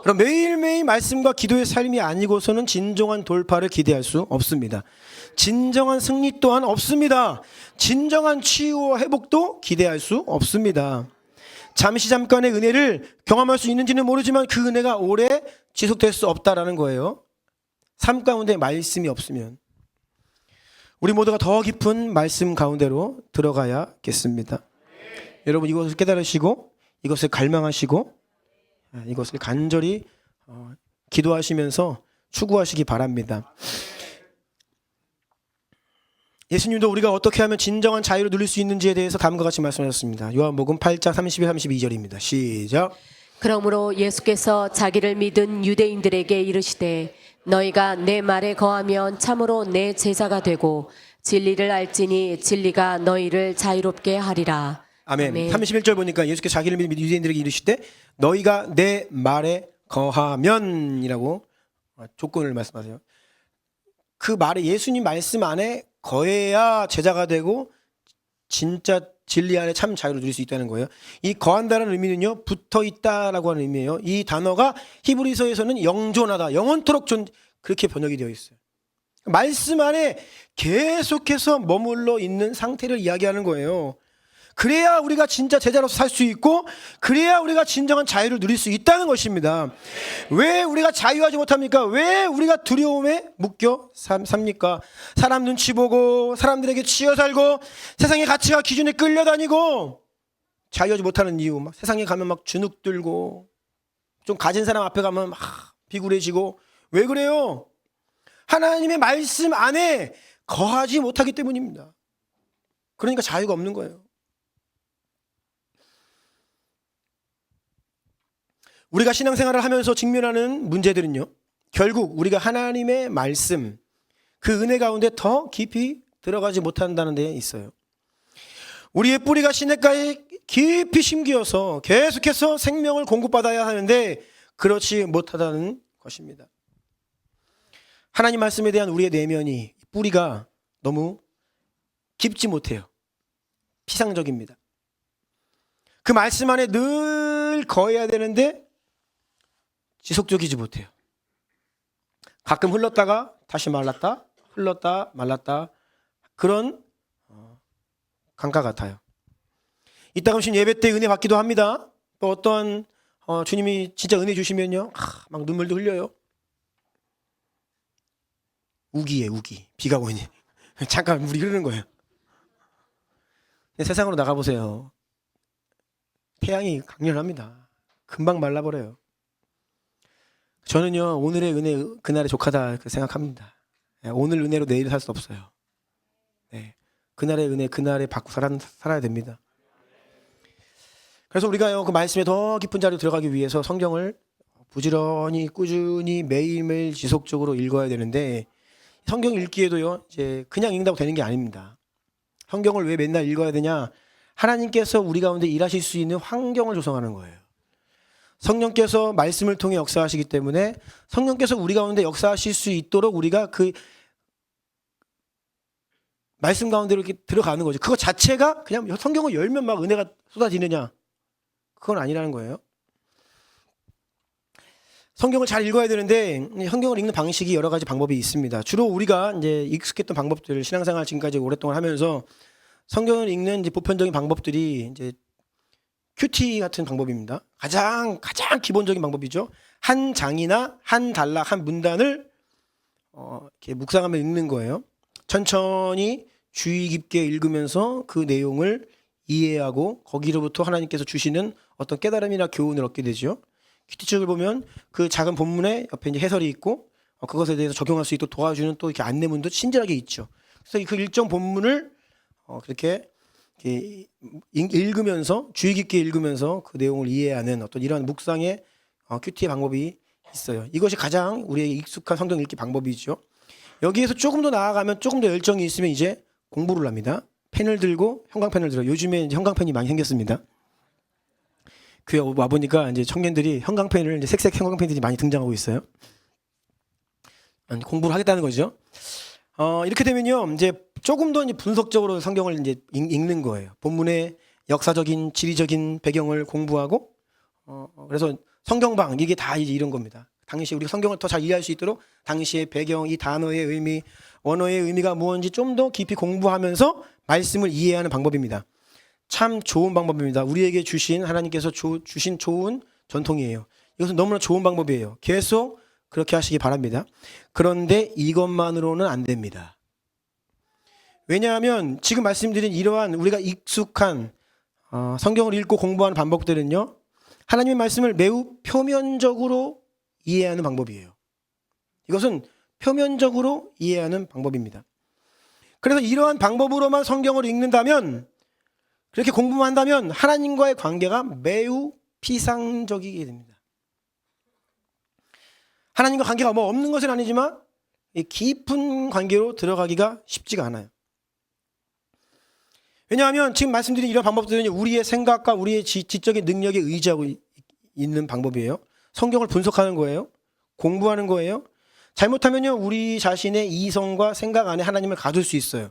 그럼 매일매일 말씀과 기도의 삶이 아니고서는 진정한 돌파를 기대할 수 없습니다. 진정한 승리 또한 없습니다. 진정한 치유와 회복도 기대할 수 없습니다. 잠깐의 은혜를 경험할 수 있는지는 모르지만 그 은혜가 오래 지속될 수 없다라는 거예요. 삶 가운데 말씀이 없으면 우리 모두가 더 깊은 말씀 가운데로 들어가야겠습니다. 여러분, 이것을 깨달으시고 이것을 갈망하시고 이것을 간절히 기도하시면서 추구하시기 바랍니다. 예수님도 우리가 어떻게 하면 진정한 자유를 누릴 수 있는지에 대해서 다음과 같이 말씀하셨습니다. 요한복음 8장 31, 32절입니다. 시작. 그러므로 예수께서 자기를 믿은 유대인들에게 이르시되 너희가 내 말에 거하면 참으로 내 제자가 되고 진리를 알지니 진리가 너희를 자유롭게 하리라. 아멘. 아멘. 31절 보니까 예수께서 자기를 믿는 유대인들에게 이르시되 너희가 내 말에 거하면이라고 조건을 말씀하세요. 그 말에, 예수님 말씀 안에 거해야 제자가 되고 진짜 진리 안에 참 자유를 누릴 수 있다는 거예요. 이 거한다는 의미는요, 붙어 있다라고 하는 의미예요. 이 단어가 히브리서에서는 영존하다, 영원토록 그렇게 번역이 되어 있어요. 말씀 안에 계속해서 머물러 있는 상태를 이야기하는 거예요. 그래야 우리가 진짜 제자로서 살 수 있고, 그래야 우리가 진정한 자유를 누릴 수 있다는 것입니다. 왜 우리가 자유하지 못합니까? 왜 우리가 두려움에 묶여 삽니까? 사람 눈치 보고 사람들에게 치여 살고 세상의 가치와 기준에 끌려다니고 자유하지 못하는 이유, 막 세상에 가면 막 주눅 들고 좀 가진 사람 앞에 가면 막 비굴해지고. 왜 그래요? 하나님의 말씀 안에 거하지 못하기 때문입니다. 그러니까 자유가 없는 거예요. 우리가 신앙생활을 하면서 직면하는 문제들은요, 결국 우리가 하나님의 말씀, 그 은혜 가운데 더 깊이 들어가지 못한다는 데 있어요. 우리의 뿌리가 시냇가에 깊이 심기어서 계속해서 생명을 공급받아야 하는데 그렇지 못하다는 것입니다. 하나님 말씀에 대한 우리의 내면이, 뿌리가 너무 깊지 못해요. 피상적입니다. 그 말씀 안에 늘 거해야 되는데 지속적이지 못해요. 가끔 흘렀다가 다시 말랐다, 흘렀다 말랐다, 그런 강가 같아요. 이따금씩 예배 때 은혜 받기도 합니다. 또 어떠한 주님이 진짜 은혜 주시면요, 막 눈물도 흘려요. 우기에 우기, 비가 오니 잠깐 물이 흐르는 거예요. 근데 세상으로 나가보세요. 태양이 강렬합니다. 금방 말라버려요. 저는요, 오늘의 은혜 그날의 족하다 생각합니다. 오늘 은혜로 내일 살 수 없어요. 네. 그날의 은혜 그날에 받고 살아야 됩니다. 그래서 우리가요, 그 말씀에 더 깊은 자리로 들어가기 위해서 성경을 부지런히 꾸준히 매일매일 지속적으로 읽어야 되는데, 성경 읽기에도요, 이제 그냥 읽는다고 되는 게 아닙니다. 성경을 왜 맨날 읽어야 되냐? 하나님께서 우리 가운데 일하실 수 있는 환경을 조성하는 거예요. 성령께서 말씀을 통해 역사하시기 때문에 성령께서 우리 가운데 역사하실 수 있도록 우리가 그 말씀 가운데로 이렇게 들어가는 거죠. 그거 자체가 그냥 성경을 열면 막 은혜가 쏟아지느냐? 그건 아니라는 거예요. 성경을 잘 읽어야 되는데 성경을 읽는 방식이 여러 가지 방법이 있습니다. 주로 우리가 이제 익숙했던 방법들, 신앙생활 지금까지 오랫동안 하면서 성경을 읽는 이제 보편적인 방법들이 이제 큐티 같은 방법입니다. 가장 기본적인 방법이죠. 한 장이나 한 단락, 한 문단을 이렇게 묵상하며 읽는 거예요. 천천히 주의 깊게 읽으면서 그 내용을 이해하고 거기로부터 하나님께서 주시는 어떤 깨달음이나 교훈을 얻게 되죠. 큐티책을 보면 그 작은 본문에 옆에 이제 해설이 있고 그것에 대해서 적용할 수 있도록 도와주는 또 이렇게 안내문도 친절하게 있죠. 그래서 그 일정 본문을 그렇게 읽으면서 주의 깊게 읽으면서 그 내용을 이해하는 어떤 이러한 묵상의 큐티의 방법이 있어요. 이것이 가장 우리의 익숙한 성경 읽기 방법이죠. 여기에서 조금 더 나아가면 조금 더 열정이 있으면 이제 공부를 합니다. 펜을 들고 형광펜을 들어요. 요즘에 이제 형광펜이 많이 생겼습니다. 교회 와보니까 이제 청년들이 형광펜을 이제 색색 형광펜들이 많이 등장하고 있어요. 공부를 하겠다는 거죠. 이렇게 되면요, 이제 조금 더 이제 분석적으로 성경을 이제 읽는 거예요. 본문의 역사적인, 지리적인 배경을 공부하고, 그래서 성경방 이게 다 이제 이런 겁니다. 당시 우리가 성경을 더 잘 이해할 수 있도록 당시의 배경, 이 단어의 의미, 원어의 의미가 무엇인지 좀 더 깊이 공부하면서 말씀을 이해하는 방법입니다. 참 좋은 방법입니다. 우리에게 주신 하나님께서 주신 좋은 전통이에요. 이것은 너무나 좋은 방법이에요. 계속 그렇게 하시기 바랍니다. 그런데 이것만으로는 안 됩니다. 왜냐하면 지금 말씀드린 이러한 우리가 익숙한 성경을 읽고 공부하는 방법들은요, 하나님의 말씀을 매우 표면적으로 이해하는 방법이에요. 이것은 표면적으로 이해하는 방법입니다. 그래서 이러한 방법으로만 성경을 읽는다면, 그렇게 공부만 한다면 하나님과의 관계가 매우 피상적이게 됩니다. 하나님과 관계가 뭐 없는 것은 아니지만 깊은 관계로 들어가기가 쉽지가 않아요. 왜냐하면 지금 말씀드린 이런 방법들은 우리의 생각과 우리의 지적인 능력에 의지하고 있는 방법이에요. 성경을 분석하는 거예요. 공부하는 거예요. 잘못하면요, 우리 자신의 이성과 생각 안에 하나님을 가둘 수 있어요.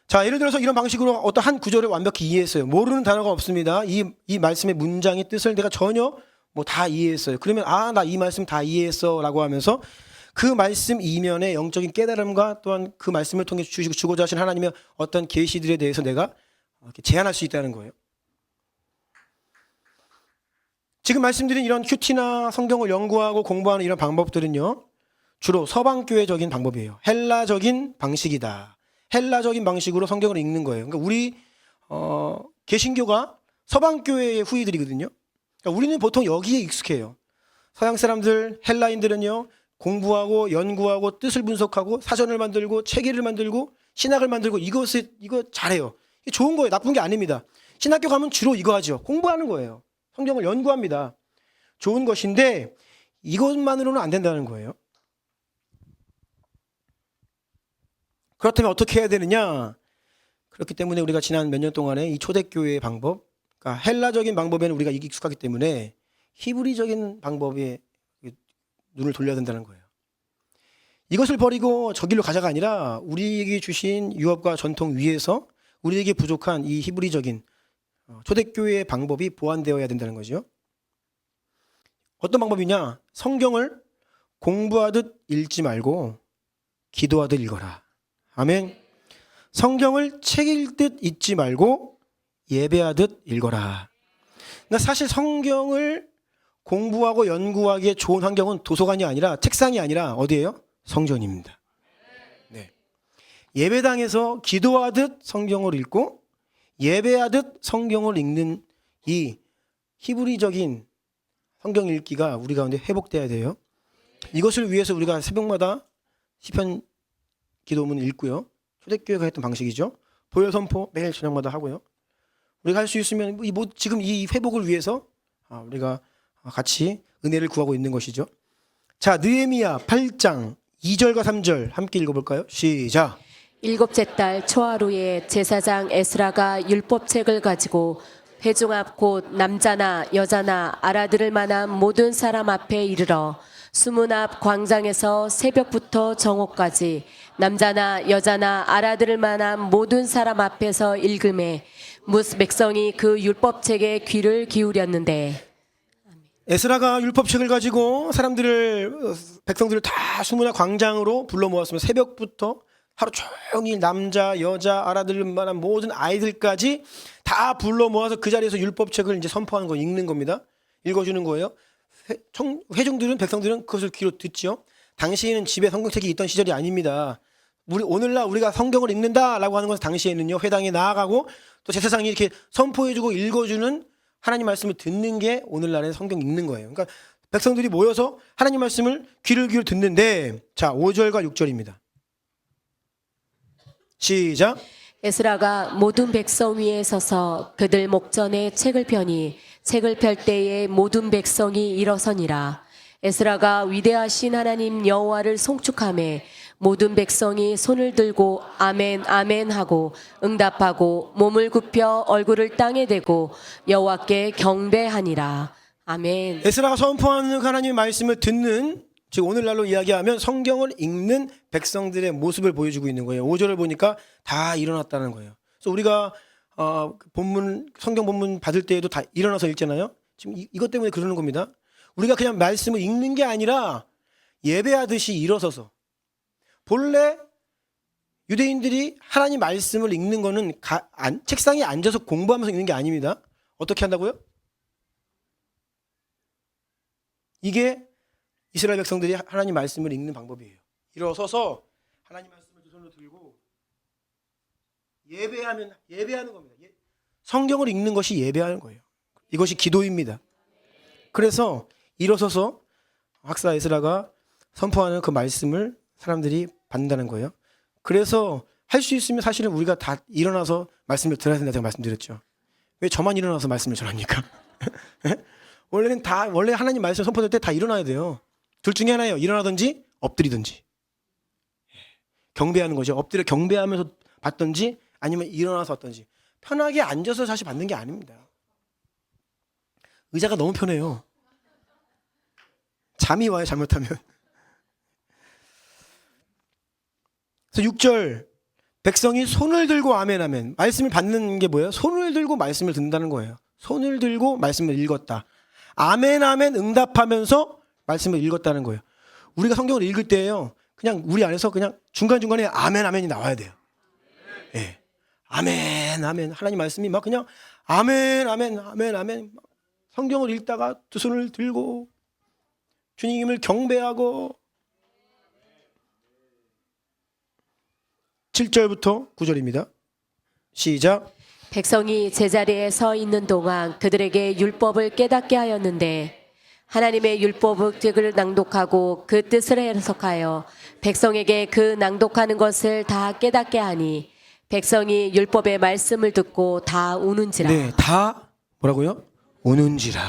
자, 예를 들어서 이런 방식으로 어떤 한 구절을 완벽히 이해했어요. 모르는 단어가 없습니다. 이 말씀의 문장의 뜻을 내가 전혀 뭐 다 이해했어요. 그러면 나 이 말씀 다 이해했어 라고 하면서 그 말씀 이면의 영적인 깨달음과 또한 그 말씀을 통해 주고자 하신 하나님의 어떤 계시들에 대해서 내가 이렇게 제한할 수 있다는 거예요. 지금 말씀드린 이런 큐티나 성경을 연구하고 공부하는 이런 방법들은요, 주로 서방교회적인 방법이에요. 헬라적인 방식이다. 헬라적인 방식으로 성경을 읽는 거예요. 그러니까 우리 개신교가 서방교회의 후예들이거든요. 그러니까 우리는 보통 여기에 익숙해요. 서양 사람들, 헬라인들은요, 공부하고 연구하고 뜻을 분석하고 사전을 만들고 체계를 만들고 신학을 만들고 이거 잘해요. 이게 좋은 거예요. 나쁜 게 아닙니다. 신학교 가면 주로 이거 하죠. 공부하는 거예요. 성경을 연구합니다. 좋은 것인데 이것만으로는 안 된다는 거예요. 그렇다면 어떻게 해야 되느냐? 그렇기 때문에 우리가 지난 몇 년 동안에 이 초대교회의 방법, 그러니까 헬라적인 방법에는 우리가 익숙하기 때문에 히브리적인 방법에 눈을 돌려야 된다는 거예요. 이것을 버리고 저 길로 가자가 아니라 우리에게 주신 유업과 전통 위에서 우리에게 부족한 이 히브리적인 초대교회의 방법이 보완되어야 된다는 거죠. 어떤 방법이냐? 성경을 공부하듯 읽지 말고 기도하듯 읽어라. 아멘. 성경을 책 읽듯 읽지 말고 예배하듯 읽어라. 그러니까 사실 성경을 공부하고 연구하기에 좋은 환경은 도서관이 아니라 책상이 아니라 어디예요? 성전입니다. 네. 예배당에서 기도하듯 성경을 읽고 예배하듯 성경을 읽는 이 히브리적인 성경 읽기가 우리 가운데 회복돼야 돼요. 이것을 위해서 우리가 새벽마다 시편 기도문 읽고요. 초대교회가 했던 방식이죠. 보혈 선포 매일 저녁마다 하고요. 우리가 할 수 있으면 지금 이 회복을 위해서 우리가 같이 은혜를 구하고 있는 것이죠. 자, 느헤미야 8장 2절과 3절 함께 읽어볼까요? 시작. 일곱째 달 초하루에 제사장 에스라가 율법책을 가지고 회중 앞 곧 남자나 여자나 알아들을 만한 모든 사람 앞에 이르러 수문 앞 광장에서 새벽부터 정오까지 남자나 여자나 알아들을 만한 모든 사람 앞에서 읽음에 뭇 백성이 그 율법책에 귀를 기울였는데 에스라가 율법책을 가지고 백성들을 다 수문 앞 광장으로 불러 모았으면 새벽부터 하루 종일 남자, 여자, 알아들을 만한 모든 아이들까지 다 불러 모아서 그 자리에서 율법책을 이제 선포하는 거, 읽는 겁니다. 읽어주는 거예요. 백성들은 그것을 귀로 듣죠. 당시에는 집에 성경책이 있던 시절이 아닙니다. 오늘날 우리가 성경을 읽는다라고 하는 것은 당시에는요, 회당에 나아가고 또 제사장이 이렇게 선포해주고 읽어주는 하나님 말씀을 듣는 게 오늘날의 성경 읽는 거예요. 그러니까 백성들이 모여서 하나님 말씀을 귀를 기울여 듣는데, 자, 5절과 6절입니다. 시작. 에스라가 모든 백성 위에 서서 그들 목전에 책을 펴니 책을 펼 때에 모든 백성이 일어서니라. 에스라가 위대하신 하나님 여호와를 송축하매 모든 백성이 손을 들고 아멘 아멘 하고 응답하고 몸을 굽혀 얼굴을 땅에 대고 여호와께 경배하니라. 아멘. 에스라가 선포하는 하나님의 말씀을 듣는, 즉 오늘날로 이야기하면 성경을 읽는 백성들의 모습을 보여주고 있는 거예요. 5절을 보니까 다 일어났다는 거예요. 그래서 우리가 성경 본문 받을 때에도 다 일어나서 읽잖아요. 지금 이것 때문에 그러는 겁니다. 우리가 그냥 말씀을 읽는 게 아니라 예배하듯이 일어서서, 본래 유대인들이 하나님 말씀을 읽는 거는 책상에 앉아서 공부하면서 읽는 게 아닙니다. 어떻게 한다고요? 이게 이스라엘 백성들이 하나님 말씀을 읽는 방법이에요. 일어서서 하나님 말씀을 두 손으로 들고 예배하는 겁니다. 성경을 읽는 것이 예배하는 거예요. 이것이 기도입니다. 그래서 일어서서 학사 에스라가 선포하는 그 말씀을 사람들이 받는다는 거예요. 그래서 할 수 있으면 사실은 우리가 다 일어나서 말씀을 들어야 된다고 제가 말씀드렸죠. 왜 저만 일어나서 말씀을 전합니까? 원래 하나님 말씀 선포될 때 다 일어나야 돼요. 둘 중에 하나예요. 일어나든지 엎드리든지. 경배하는 거죠. 엎드려 경배하면서 받든지 아니면 일어나서 받든지. 편하게 앉아서 다시 받는 게 아닙니다. 의자가 너무 편해요. 잠이 와요, 잘못하면. 그래서 6절, 백성이 손을 들고 아멘 하면, 말씀을 받는 게 뭐예요? 손을 들고 말씀을 듣는다는 거예요. 손을 들고 말씀을 읽었다. 아멘 아멘 응답하면서 말씀을 읽었다는 거예요. 우리가 성경을 읽을 때예요, 그냥 우리 안에서 그냥 중간중간에 아멘 아멘이 나와야 돼요. 예. 아멘 아멘, 하나님 말씀이 막 그냥 아멘 아멘 아멘 아멘, 성경을 읽다가 두 손을 들고 주님을 경배하고. 7절부터 9절입니다. 시작. 백성이 제자리에 서 있는 동안 그들에게 율법을 깨닫게 하였는데 하나님의 율법을 낭독하고 그 뜻을 해석하여 백성에게 그 낭독하는 것을 다 깨닫게 하니 백성이 율법의 말씀을 듣고 다 우는지라. 네, 다 뭐라고요? 우는지라.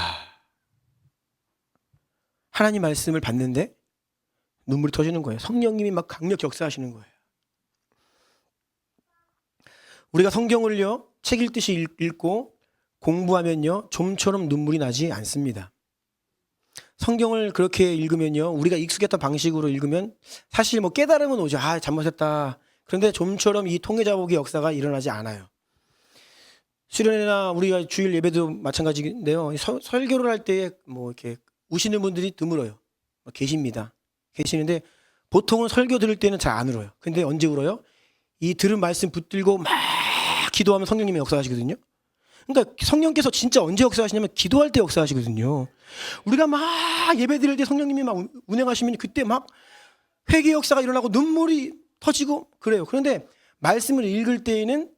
하나님 말씀을 받는데 눈물이 터지는 거예요. 성령님이 막 강력 역사하시는 거예요. 우리가 성경을요, 책 읽듯이 읽고 공부하면요, 좀처럼 눈물이 나지 않습니다. 성경을 그렇게 읽으면요, 우리가 익숙했던 방식으로 읽으면 사실 뭐 깨달음은 오죠. 아, 잘못했다. 그런데 좀처럼 이 통해자복의 역사가 일어나지 않아요. 수련회나 우리가 주일 예배도 마찬가지인데요. 설교를 할 때에 뭐 이렇게 우시는 분들이 드물어요. 계십니다. 계시는데 보통은 설교 들을 때는 잘 안 울어요. 근데 언제 울어요? 이 들은 말씀 붙들고 막 기도하면 성령님이 역사하시거든요. 그러니까 성령께서 진짜 언제 역사하시냐면 기도할 때 역사하시거든요. 우리가 막 예배 드릴 때 성령님이 막 운행하시면 그때 막 회개 역사가 일어나고 눈물이 터지고 그래요. 그런데 말씀을 읽을 때에는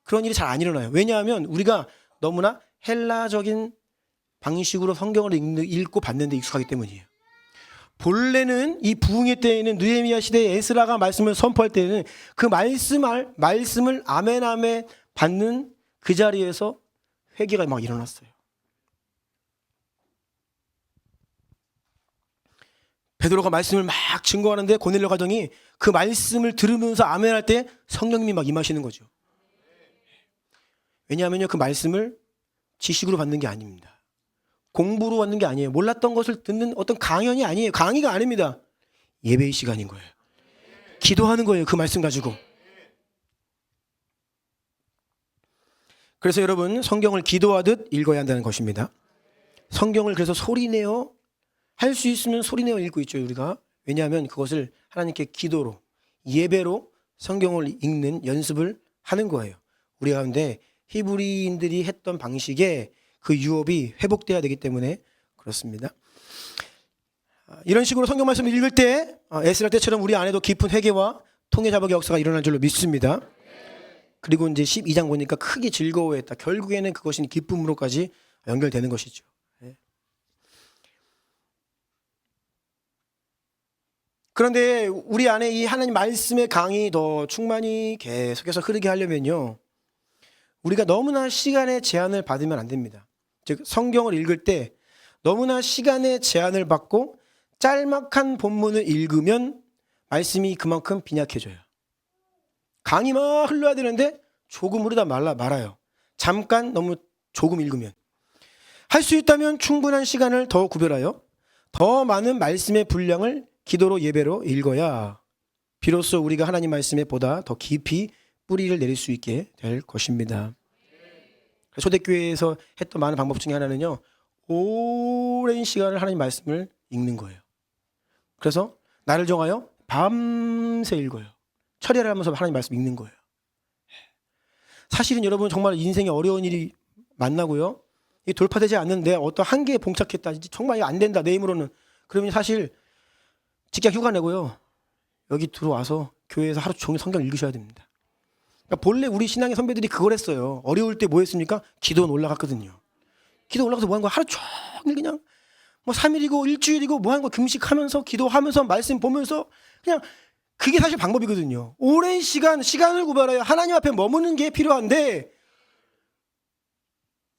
그런 일이 잘 안 일어나요. 왜냐하면 우리가 너무나 헬라적인 방식으로 성경을 읽고 받는 데 익숙하기 때문이에요. 본래는 이 부흥의 때에는 느헤미야 시대에 에스라가 말씀을 선포할 때에는 그 말씀을 아멘 아멘 받는 그 자리에서 회개가 막 일어났어요. 베드로가 말씀을 막 증거하는데 고넬료 가정이 그 말씀을 들으면서 아멘할 때 성령님이 막 임하시는 거죠. 왜냐하면요, 그 말씀을 지식으로 받는 게 아닙니다. 공부로 받는 게 아니에요. 몰랐던 것을 듣는 어떤 강연이 아니에요. 강의가 아닙니다. 예배의 시간인 거예요. 기도하는 거예요. 그 말씀 가지고. 그래서 여러분, 성경을 기도하듯 읽어야 한다는 것입니다. 성경을 그래서 소리내어 할 수 있으면 소리내어 읽고 있죠, 우리가. 왜냐하면 그것을 하나님께 기도로, 예배로 성경을 읽는 연습을 하는 거예요. 우리 가운데 히브리인들이 했던 방식의 그 유업이 회복돼야 되기 때문에 그렇습니다. 이런 식으로 성경 말씀을 읽을 때 에스라 때처럼 우리 안에도 깊은 회개와 통해 자복의 역사가 일어날 줄로 믿습니다. 그리고 이제 12장 보니까 크게 즐거워했다. 결국에는 그것이 기쁨으로까지 연결되는 것이죠. 그런데 우리 안에 이 하나님 말씀의 강이 더 충만히 계속해서 흐르게 하려면요, 우리가 너무나 시간의 제한을 받으면 안 됩니다. 즉 성경을 읽을 때 너무나 시간의 제한을 받고 짤막한 본문을 읽으면 말씀이 그만큼 빈약해져요. 강이 막 흘러야 되는데 조금 흐르다 말아요. 잠깐 너무 조금 읽으면. 할 수 있다면 충분한 시간을 더 구별하여 더 많은 말씀의 분량을 기도로 예배로 읽어야 비로소 우리가 하나님 말씀에 보다 더 깊이 뿌리를 내릴 수 있게 될 것입니다. 초대교회에서 했던 많은 방법 중에 하나는요, 오랜 시간을 하나님 말씀을 읽는 거예요. 그래서 날을 정하여 밤새 읽어요. 철야를 하면서 하나님 말씀 읽는 거예요. 사실은 여러분 정말 인생에 어려운 일이 만나고요, 이 돌파되지 않는데 어떤 한계에 봉착했다, 정말 이거 안 된다 내 힘으로는, 그러면 사실 직장 휴가 내고요, 여기 들어와서 교회에서 하루 종일 성경 읽으셔야 됩니다. 그러니까 본래 우리 신앙의 선배들이 그걸 했어요. 어려울 때 뭐 했습니까? 기도원 올라갔거든요. 기도 올라가서 뭐 하는 거야? 하루 종일 그냥 뭐 3일이고 일주일이고 뭐 하는 거 금식하면서 기도하면서 말씀 보면서 그냥 그게 사실 방법이거든요. 오랜 시간을 구별하여 하나님 앞에 머무는 게 필요한데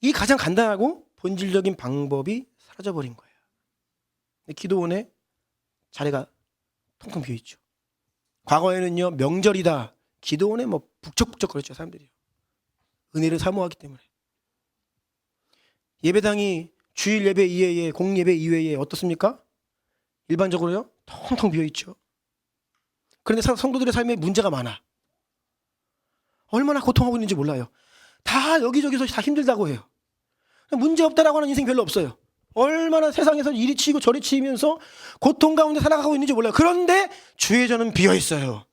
이 가장 간단하고 본질적인 방법이 사라져버린 거예요. 기도원에 자리가 텅텅 비어있죠. 과거에는요, 명절이다, 기도원에 뭐 북적북적 거렸죠, 사람들이. 은혜를 사모하기 때문에. 예배당이 주일 예배 이외에, 공예배 이외에 어떻습니까? 일반적으로요, 텅텅 비어있죠. 그런데 성도들의 삶에 문제가 많아. 얼마나 고통하고 있는지 몰라요. 다 여기저기서 다 힘들다고 해요. 문제 없다라고 하는 인생 별로 없어요. 얼마나 세상에서 이리 치이고 저리 치이면서 고통 가운데 살아가고 있는지 몰라요. 그런데 주의 전은 비어있어요.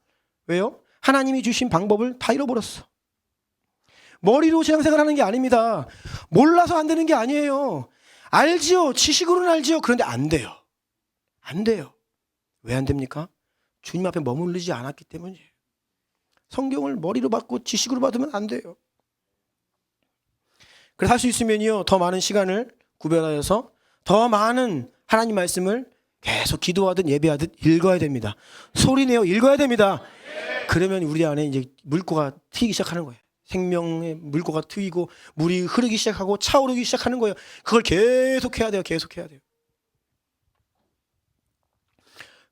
왜요? 하나님이 주신 방법을 다 잃어버렸어. 머리로 신앙생활 하는 게 아닙니다. 몰라서 안 되는 게 아니에요. 알지요. 지식으로는 알지요. 그런데 안 돼요. 안 돼요. 왜 안 됩니까? 주님 앞에 머무르지 않았기 때문이에요. 성경을 머리로 받고 지식으로 받으면 안 돼요. 그래서 할 수 있으면요, 더 많은 시간을 구별하여서 더 많은 하나님 말씀을 계속 기도하듯 예배하듯 읽어야 됩니다. 소리내어 읽어야 됩니다. 그러면 우리 안에 이제 물고가 트이기 시작하는 거예요. 생명의 물고가 트이고 물이 흐르기 시작하고 차오르기 시작하는 거예요. 그걸 계속해야 돼요. 계속해야 돼요.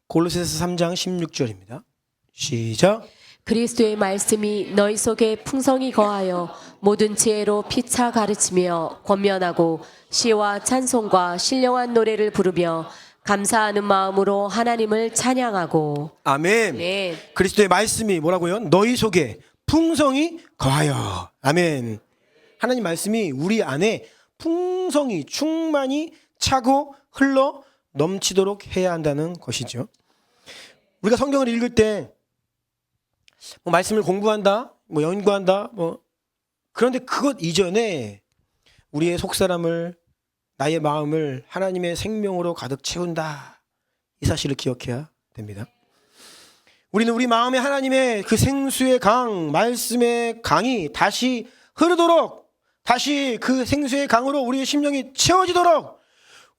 골로새서 3장 16절입니다. 시작. 그리스도의 말씀이 너희 속에 풍성히 거하여 모든 지혜로 피차 가르치며 권면하고 시와 찬송과 신령한 노래를 부르며 감사하는 마음으로 하나님을 찬양하고. 아멘. 네. 그리스도의 말씀이 뭐라고요? 너희 속에 풍성히 거하여. 아멘. 하나님 말씀이 우리 안에 풍성히 충만히 차고 흘러 넘치도록 해야 한다는 것이죠. 우리가 성경을 읽을 때 뭐 말씀을 공부한다, 뭐 연구한다, 뭐 그런데 그것 이전에 우리의 속사람을, 나의 마음을 하나님의 생명으로 가득 채운다, 이 사실을 기억해야 됩니다. 우리는 우리 마음에 하나님의 그 생수의 강, 말씀의 강이 다시 흐르도록, 다시 그 생수의 강으로 우리의 심령이 채워지도록,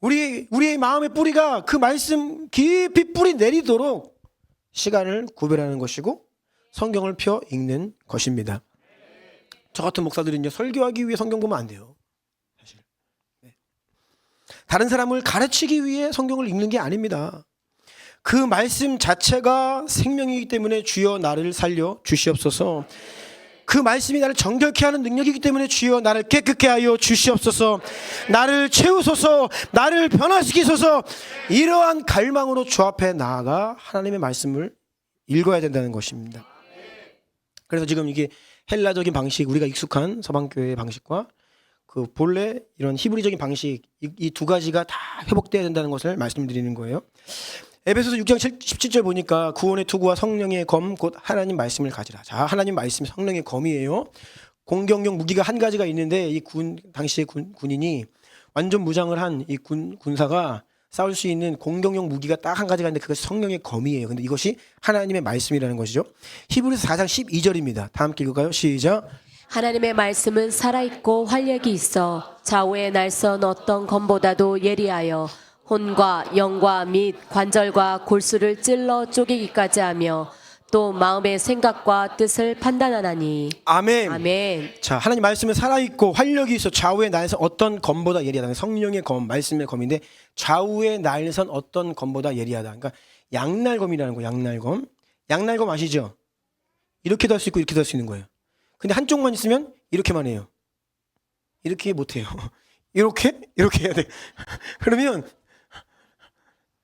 우리의 마음의 뿌리가 그 말씀 깊이 뿌리 내리도록 시간을 구별하는 것이고 성경을 펴 읽는 것입니다. 저 같은 목사들은요, 설교하기 위해 성경 보면 안 돼요. 사실. 다른 사람을 가르치기 위해 성경을 읽는 게 아닙니다. 그 말씀 자체가 생명이기 때문에 주여 나를 살려 주시옵소서. 그 말씀이 나를 정결케 하는 능력이기 때문에 주여 나를 깨끗게 하여 주시옵소서. 나를 채우소서. 나를 변화시키소서. 이러한 갈망으로 주 앞에 나아가 하나님의 말씀을 읽어야 된다는 것입니다. 그래서 지금 이게 헬라적인 방식, 우리가 익숙한 서방교회의 방식과 그 본래 이런 히브리적인 방식, 이 두 가지가 다 회복돼야 된다는 것을 말씀드리는 거예요. 에베소서 6장 17절 보니까 구원의 투구와 성령의 검 곧 하나님 말씀을 가지라. 자, 하나님 말씀이 성령의 검이에요. 공격용 무기가 한 가지가 있는데 이 당시의 군인이 완전 무장을 한 이 군사가 싸울 수 있는 공격용 무기가 딱 한 가지가 있는데 그것이 성령의 검이에요. 근데 이것이 하나님의 말씀이라는 것이죠. 히브리서 4장 12절입니다. 다 함께 읽을까요? 시작. 하나님의 말씀은 살아있고 활력이 있어 좌우에 날선 어떤 검보다도 예리하여 혼과 영과 및 관절과 골수를 찔러 쪼개기까지 하며 또 마음의 생각과 뜻을 판단하나니. 아멘. 아멘. 자, 하나님 말씀은 살아있고 활력이 있어 좌우에 날선 어떤 검보다 예리하다. 성령의 검, 말씀의 검인데 좌우에 날선 어떤 검보다 예리하다. 그러니까 양날검이라는 거예요. 양날검. 양날검 아시죠? 이렇게도 할 수 있고 이렇게도 할 수 있는 거예요. 근데 한쪽만 있으면 이렇게만 해요. 이렇게 못해요. 이렇게 해야 돼. 그러면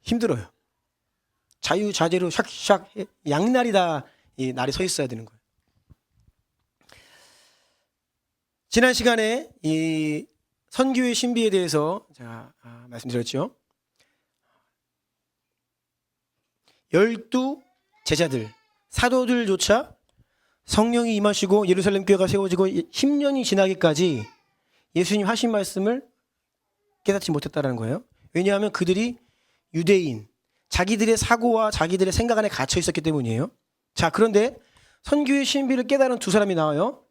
힘들어요. 자유자재로 샥샥 양날이 다 이 날이 서 있어야 되는 거예요. 지난 시간에 이 선교의 신비에 대해서 제가 말씀드렸죠. 12 제자들, 사도들조차 성령이 임하시고 예루살렘 교회가 세워지고 10년이 지나기까지 예수님 하신 말씀을 깨닫지 못했다는 거예요. 왜냐하면 그들이 유대인, 자기들의 사고와 자기들의 생각 안에 갇혀 있었기 때문이에요. 자, 그런데 선교의 신비를 깨달은 두 사람이 나와요.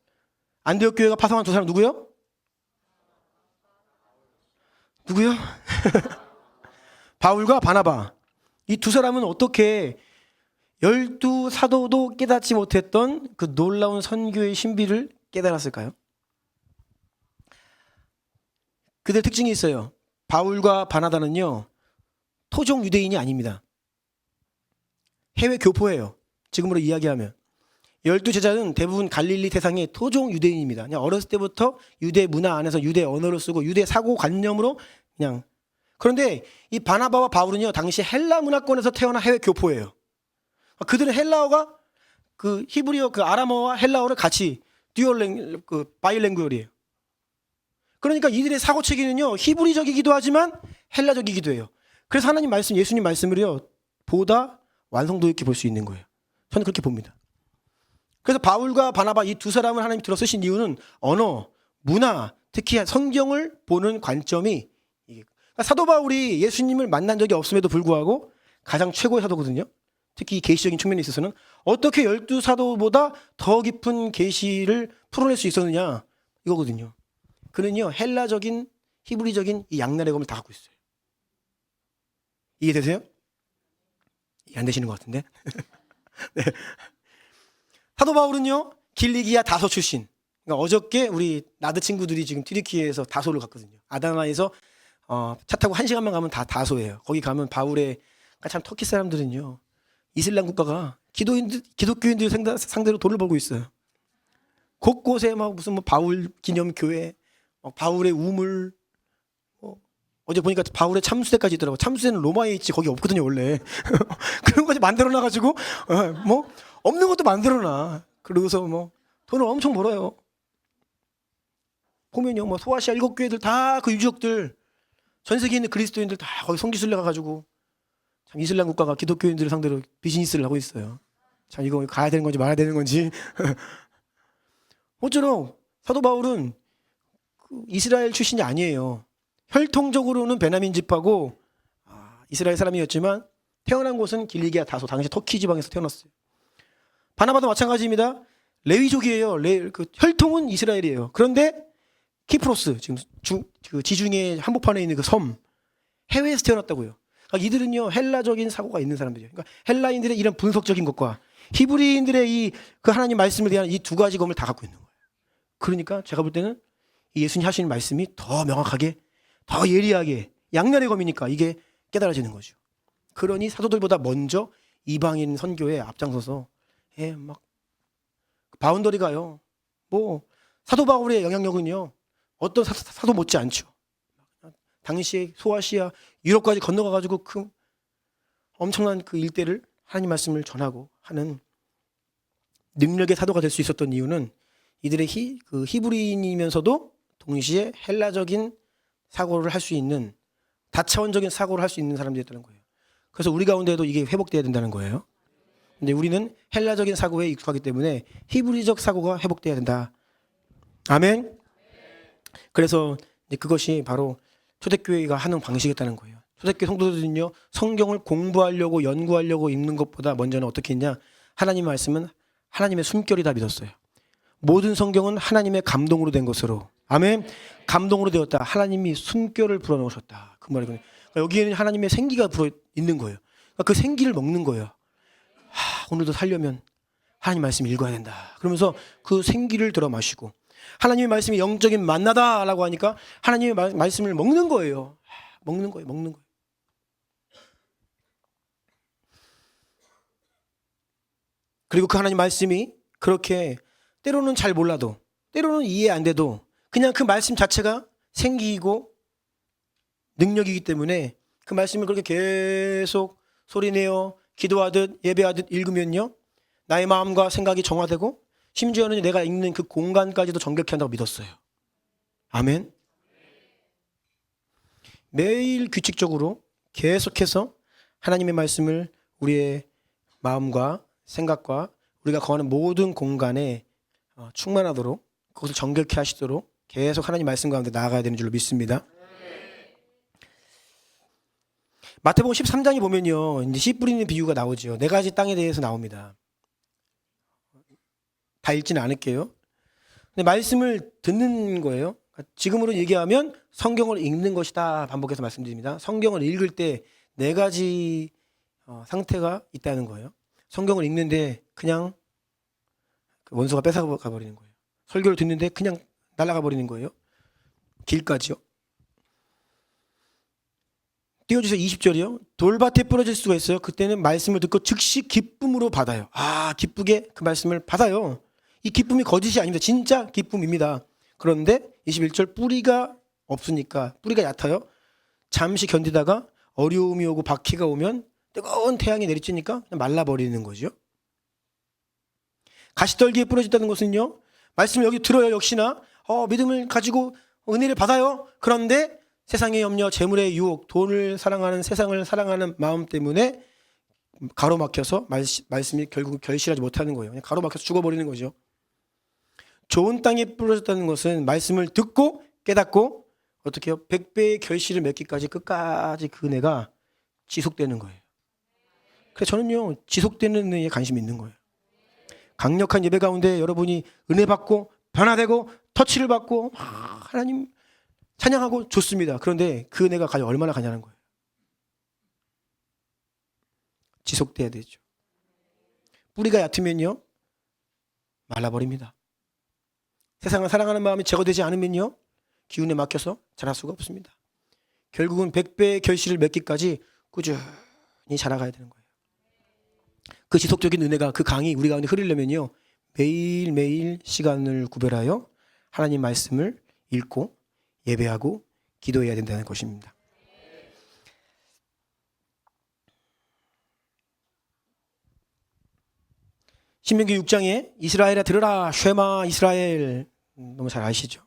안디옥 교회가 파송한 두 사람 누구요? 누구요? 바울과 바나바. 이 두 사람은 어떻게 12 사도도 깨닫지 못했던 그 놀라운 선교의 신비를 깨달았을까요? 그들 특징이 있어요. 바울과 바나바는요, 토종 유대인이 아닙니다. 해외 교포예요. 지금으로 이야기하면 12 제자는 대부분 갈릴리 대상의 토종 유대인입니다. 그냥 어렸을 때부터 유대 문화 안에서 유대 언어를 쓰고 유대 사고 관념으로 그냥. 그런데 이 바나바와 바울은요, 당시 헬라 문화권에서 태어난 해외 교포예요. 그들은 헬라어가 그 히브리어, 그 아람어와 헬라어를 같이 바이랭구얼이에요. 그러니까 이들의 사고 체계는요, 히브리적이기도 하지만 헬라적이기도 해요. 그래서 하나님 말씀, 예수님 말씀을요, 보다 완성도 있게 볼 수 있는 거예요. 저는 그렇게 봅니다. 그래서 바울과 바나바 이 두 사람을 하나님 들어 쓰신 이유는 언어, 문화, 특히 성경을 보는 관점이, 그러니까 사도 바울이 예수님을 만난 적이 없음에도 불구하고 가장 최고의 사도거든요. 특히 계시적인 측면에 있어서는 어떻게 12 사도보다 더 깊은 계시를 풀어낼 수 있었느냐, 이거거든요. 그는요, 헬라적인, 히브리적인 이 양날의 검을 다 갖고 있어요. 이해되세요? 이해 안 되시는 것 같은데. 네. 사도 바울은요, 길리기아 다소 출신. 그러니까 어저께 우리 나드 친구들이 지금 튀르키예에서 다소를 갔거든요. 아다나에서 차 타고 1시간만 가면 다 다소예요. 거기 가면 바울의, 그러니까 참 터키 사람들은요, 이슬람 국가가 기독교인들 상대로 돈을 벌고 있어요. 곳곳에 막 무슨 뭐 바울 기념 교회, 바울의 우물, 어제 보니까 바울의 참수대까지 있더라고. 참수대는 로마에 있지 거기 없거든요 원래. 그런 거지 만들어놔가지고 뭐 없는 것도 만들어놔. 그러고서 뭐 돈을 엄청 벌어요. 보면요, 뭐 소아시아 7교회들 다 그 유적들, 전 세계에 있는 그리스도인들 다 거기 성지순례 가가지고 참 이슬람 국가가 기독교인들을 상대로 비즈니스를 하고 있어요. 참 이거 가야 되는 건지 말아야 되는 건지. 모쪼록 사도 바울은 그 이스라엘 출신이 아니에요. 혈통적으로는 베냐민 집하고 이스라엘 사람이었지만 태어난 곳은 길리기아 다소, 당시 터키 지방에서 태어났어요. 바나바도 마찬가지입니다. 레위족이에요. 그 혈통은 이스라엘이에요. 그런데 키프로스, 지금 그 지중해 한복판에 있는 그 섬, 해외에서 태어났다고요. 그러니까 이들은요, 헬라적인 사고가 있는 사람들이에요. 그러니까 헬라인들의 이런 분석적인 것과 히브리인들의 그 하나님 말씀에 대한 이 두 가지 검을 다 갖고 있는 거예요. 그러니까 제가 볼 때는 이 예수님 하시는 말씀이 더 명확하게, 더 예리하게, 양날의 검이니까 이게 깨달아지는 거죠. 그러니 사도들보다 먼저 이방인 선교에 앞장서서 막 바운더리가요. 뭐 사도 바울의 영향력은요, 어떤 사도 못지 않죠. 당시에 소아시아 유럽까지 건너가가지고 그 엄청난 그 일대를 하나님 말씀을 전하고 하는 능력의 사도가 될 수 있었던 이유는 이들의 그 히브리인이면서도 동시에 헬라적인 사고를 할 수 있는, 다차원적인 사고를 할 수 있는 사람들이었다는 거예요. 그래서 우리 가운데도 이게 회복돼야 된다는 거예요. 근데 우리는 헬라적인 사고에 익숙하기 때문에 히브리적 사고가 회복돼야 된다. 아멘. 그래서 이제 그것이 바로 초대교회가 하는 방식이었다는 거예요. 초대교회 성도들은요, 성경을 공부하려고 연구하려고 읽는 것보다 먼저는 어떻게 했냐, 하나님의 말씀은 하나님의 숨결이다 믿었어요. 모든 성경은 하나님의 감동으로 된 것으로, 아멘, 감동으로 되었다. 하나님이 숨결을 불어넣으셨다. 그 말이거든요. 그러니까 여기에는 하나님의 생기가 불어 있는 거예요. 그러니까 그 생기를 먹는 거예요. 오늘도 살려면 하나님 말씀 읽어야 된다. 그러면서 그 생기를 들어 마시고, 하나님의 말씀이 영적인 만나다라고 하니까 하나님의 말씀을 먹는 거예요. 먹는 거예요. 그리고 그 하나님 말씀이 그렇게 때로는 잘 몰라도, 때로는 이해 안 돼도 그냥 그 말씀 자체가 생기고 능력이기 때문에 그 말씀을 그렇게 계속 소리내어 기도하듯 예배하듯 읽으면요, 나의 마음과 생각이 정화되고 심지어는 내가 읽는 그 공간까지도 정결케 한다고 믿었어요. 아멘. 매일 규칙적으로 계속해서 하나님의 말씀을 우리의 마음과 생각과 우리가 거하는 모든 공간에 충만하도록, 그것을 정결케 하시도록 계속 하나님 말씀 가운데 나아가야 되는 줄로 믿습니다. 마태복음 13장에 보면요, 이제 씨 뿌리는 비유가 나오죠. 4가지 땅에 대해서 나옵니다. 다 읽지는 않을게요. 근데 말씀을 듣는 거예요. 지금으로 얘기하면 성경을 읽는 것이다. 반복해서 말씀드립니다. 성경을 읽을 때 4가지 상태가 있다는 거예요. 성경을 읽는데 그냥 원수가 뺏어가 버리는 거예요. 설교를 듣는데 그냥 날아가 버리는 거예요. 길까지요. 띄워주세요. 20절이요. 돌밭에 부러질 수가 있어요. 그때는 말씀을 듣고 즉시 기쁨으로 받아요. 기쁘게 그 말씀을 받아요. 이 기쁨이 거짓이 아닙니다. 진짜 기쁨입니다. 그런데 21절, 뿌리가 없으니까, 뿌리가 얕아요. 잠시 견디다가 어려움이 오고 박해가 오면 뜨거운 태양이 내리쬐니까 그냥 말라버리는 거죠. 가시떨기에 부러졌다는 것은요, 말씀을 여기 들어요. 역시나 믿음을 가지고 은혜를 받아요. 그런데 세상의 염려, 재물의 유혹, 돈을 사랑하는, 세상을 사랑하는 마음 때문에 가로막혀서 말씀이 결국 결실하지 못하는 거예요. 그냥 가로막혀서 죽어버리는 거죠. 좋은 땅에 부러졌다는 것은 말씀을 듣고 깨닫고 어떻게 해요? 100배의 결실을 맺기까지 끝까지 그 은혜가 지속되는 거예요. 그래서 저는요, 지속되는 은혜에 관심이 있는 거예요. 강력한 예배 가운데 여러분이 은혜 받고 변화되고 터치를 받고 하나님 찬양하고 좋습니다. 그런데 그 은혜가 과연 얼마나 가냐는 거예요. 지속돼야 되죠. 뿌리가 얕으면요, 말라버립니다. 세상을 사랑하는 마음이 제거되지 않으면요, 기운에 막혀서 자랄 수가 없습니다. 결국은 100배의 결실을 맺기까지 꾸준히 자라가야 되는 거예요. 그 지속적인 은혜가, 그 강이 우리 가운데 흐르려면요, 매일매일 시간을 구별하여 하나님 말씀을 읽고 예배하고 기도해야 된다는 것입니다. 신명기 6장에 이스라엘아 들으라 쉐마 이스라엘, 너무 잘 아시죠?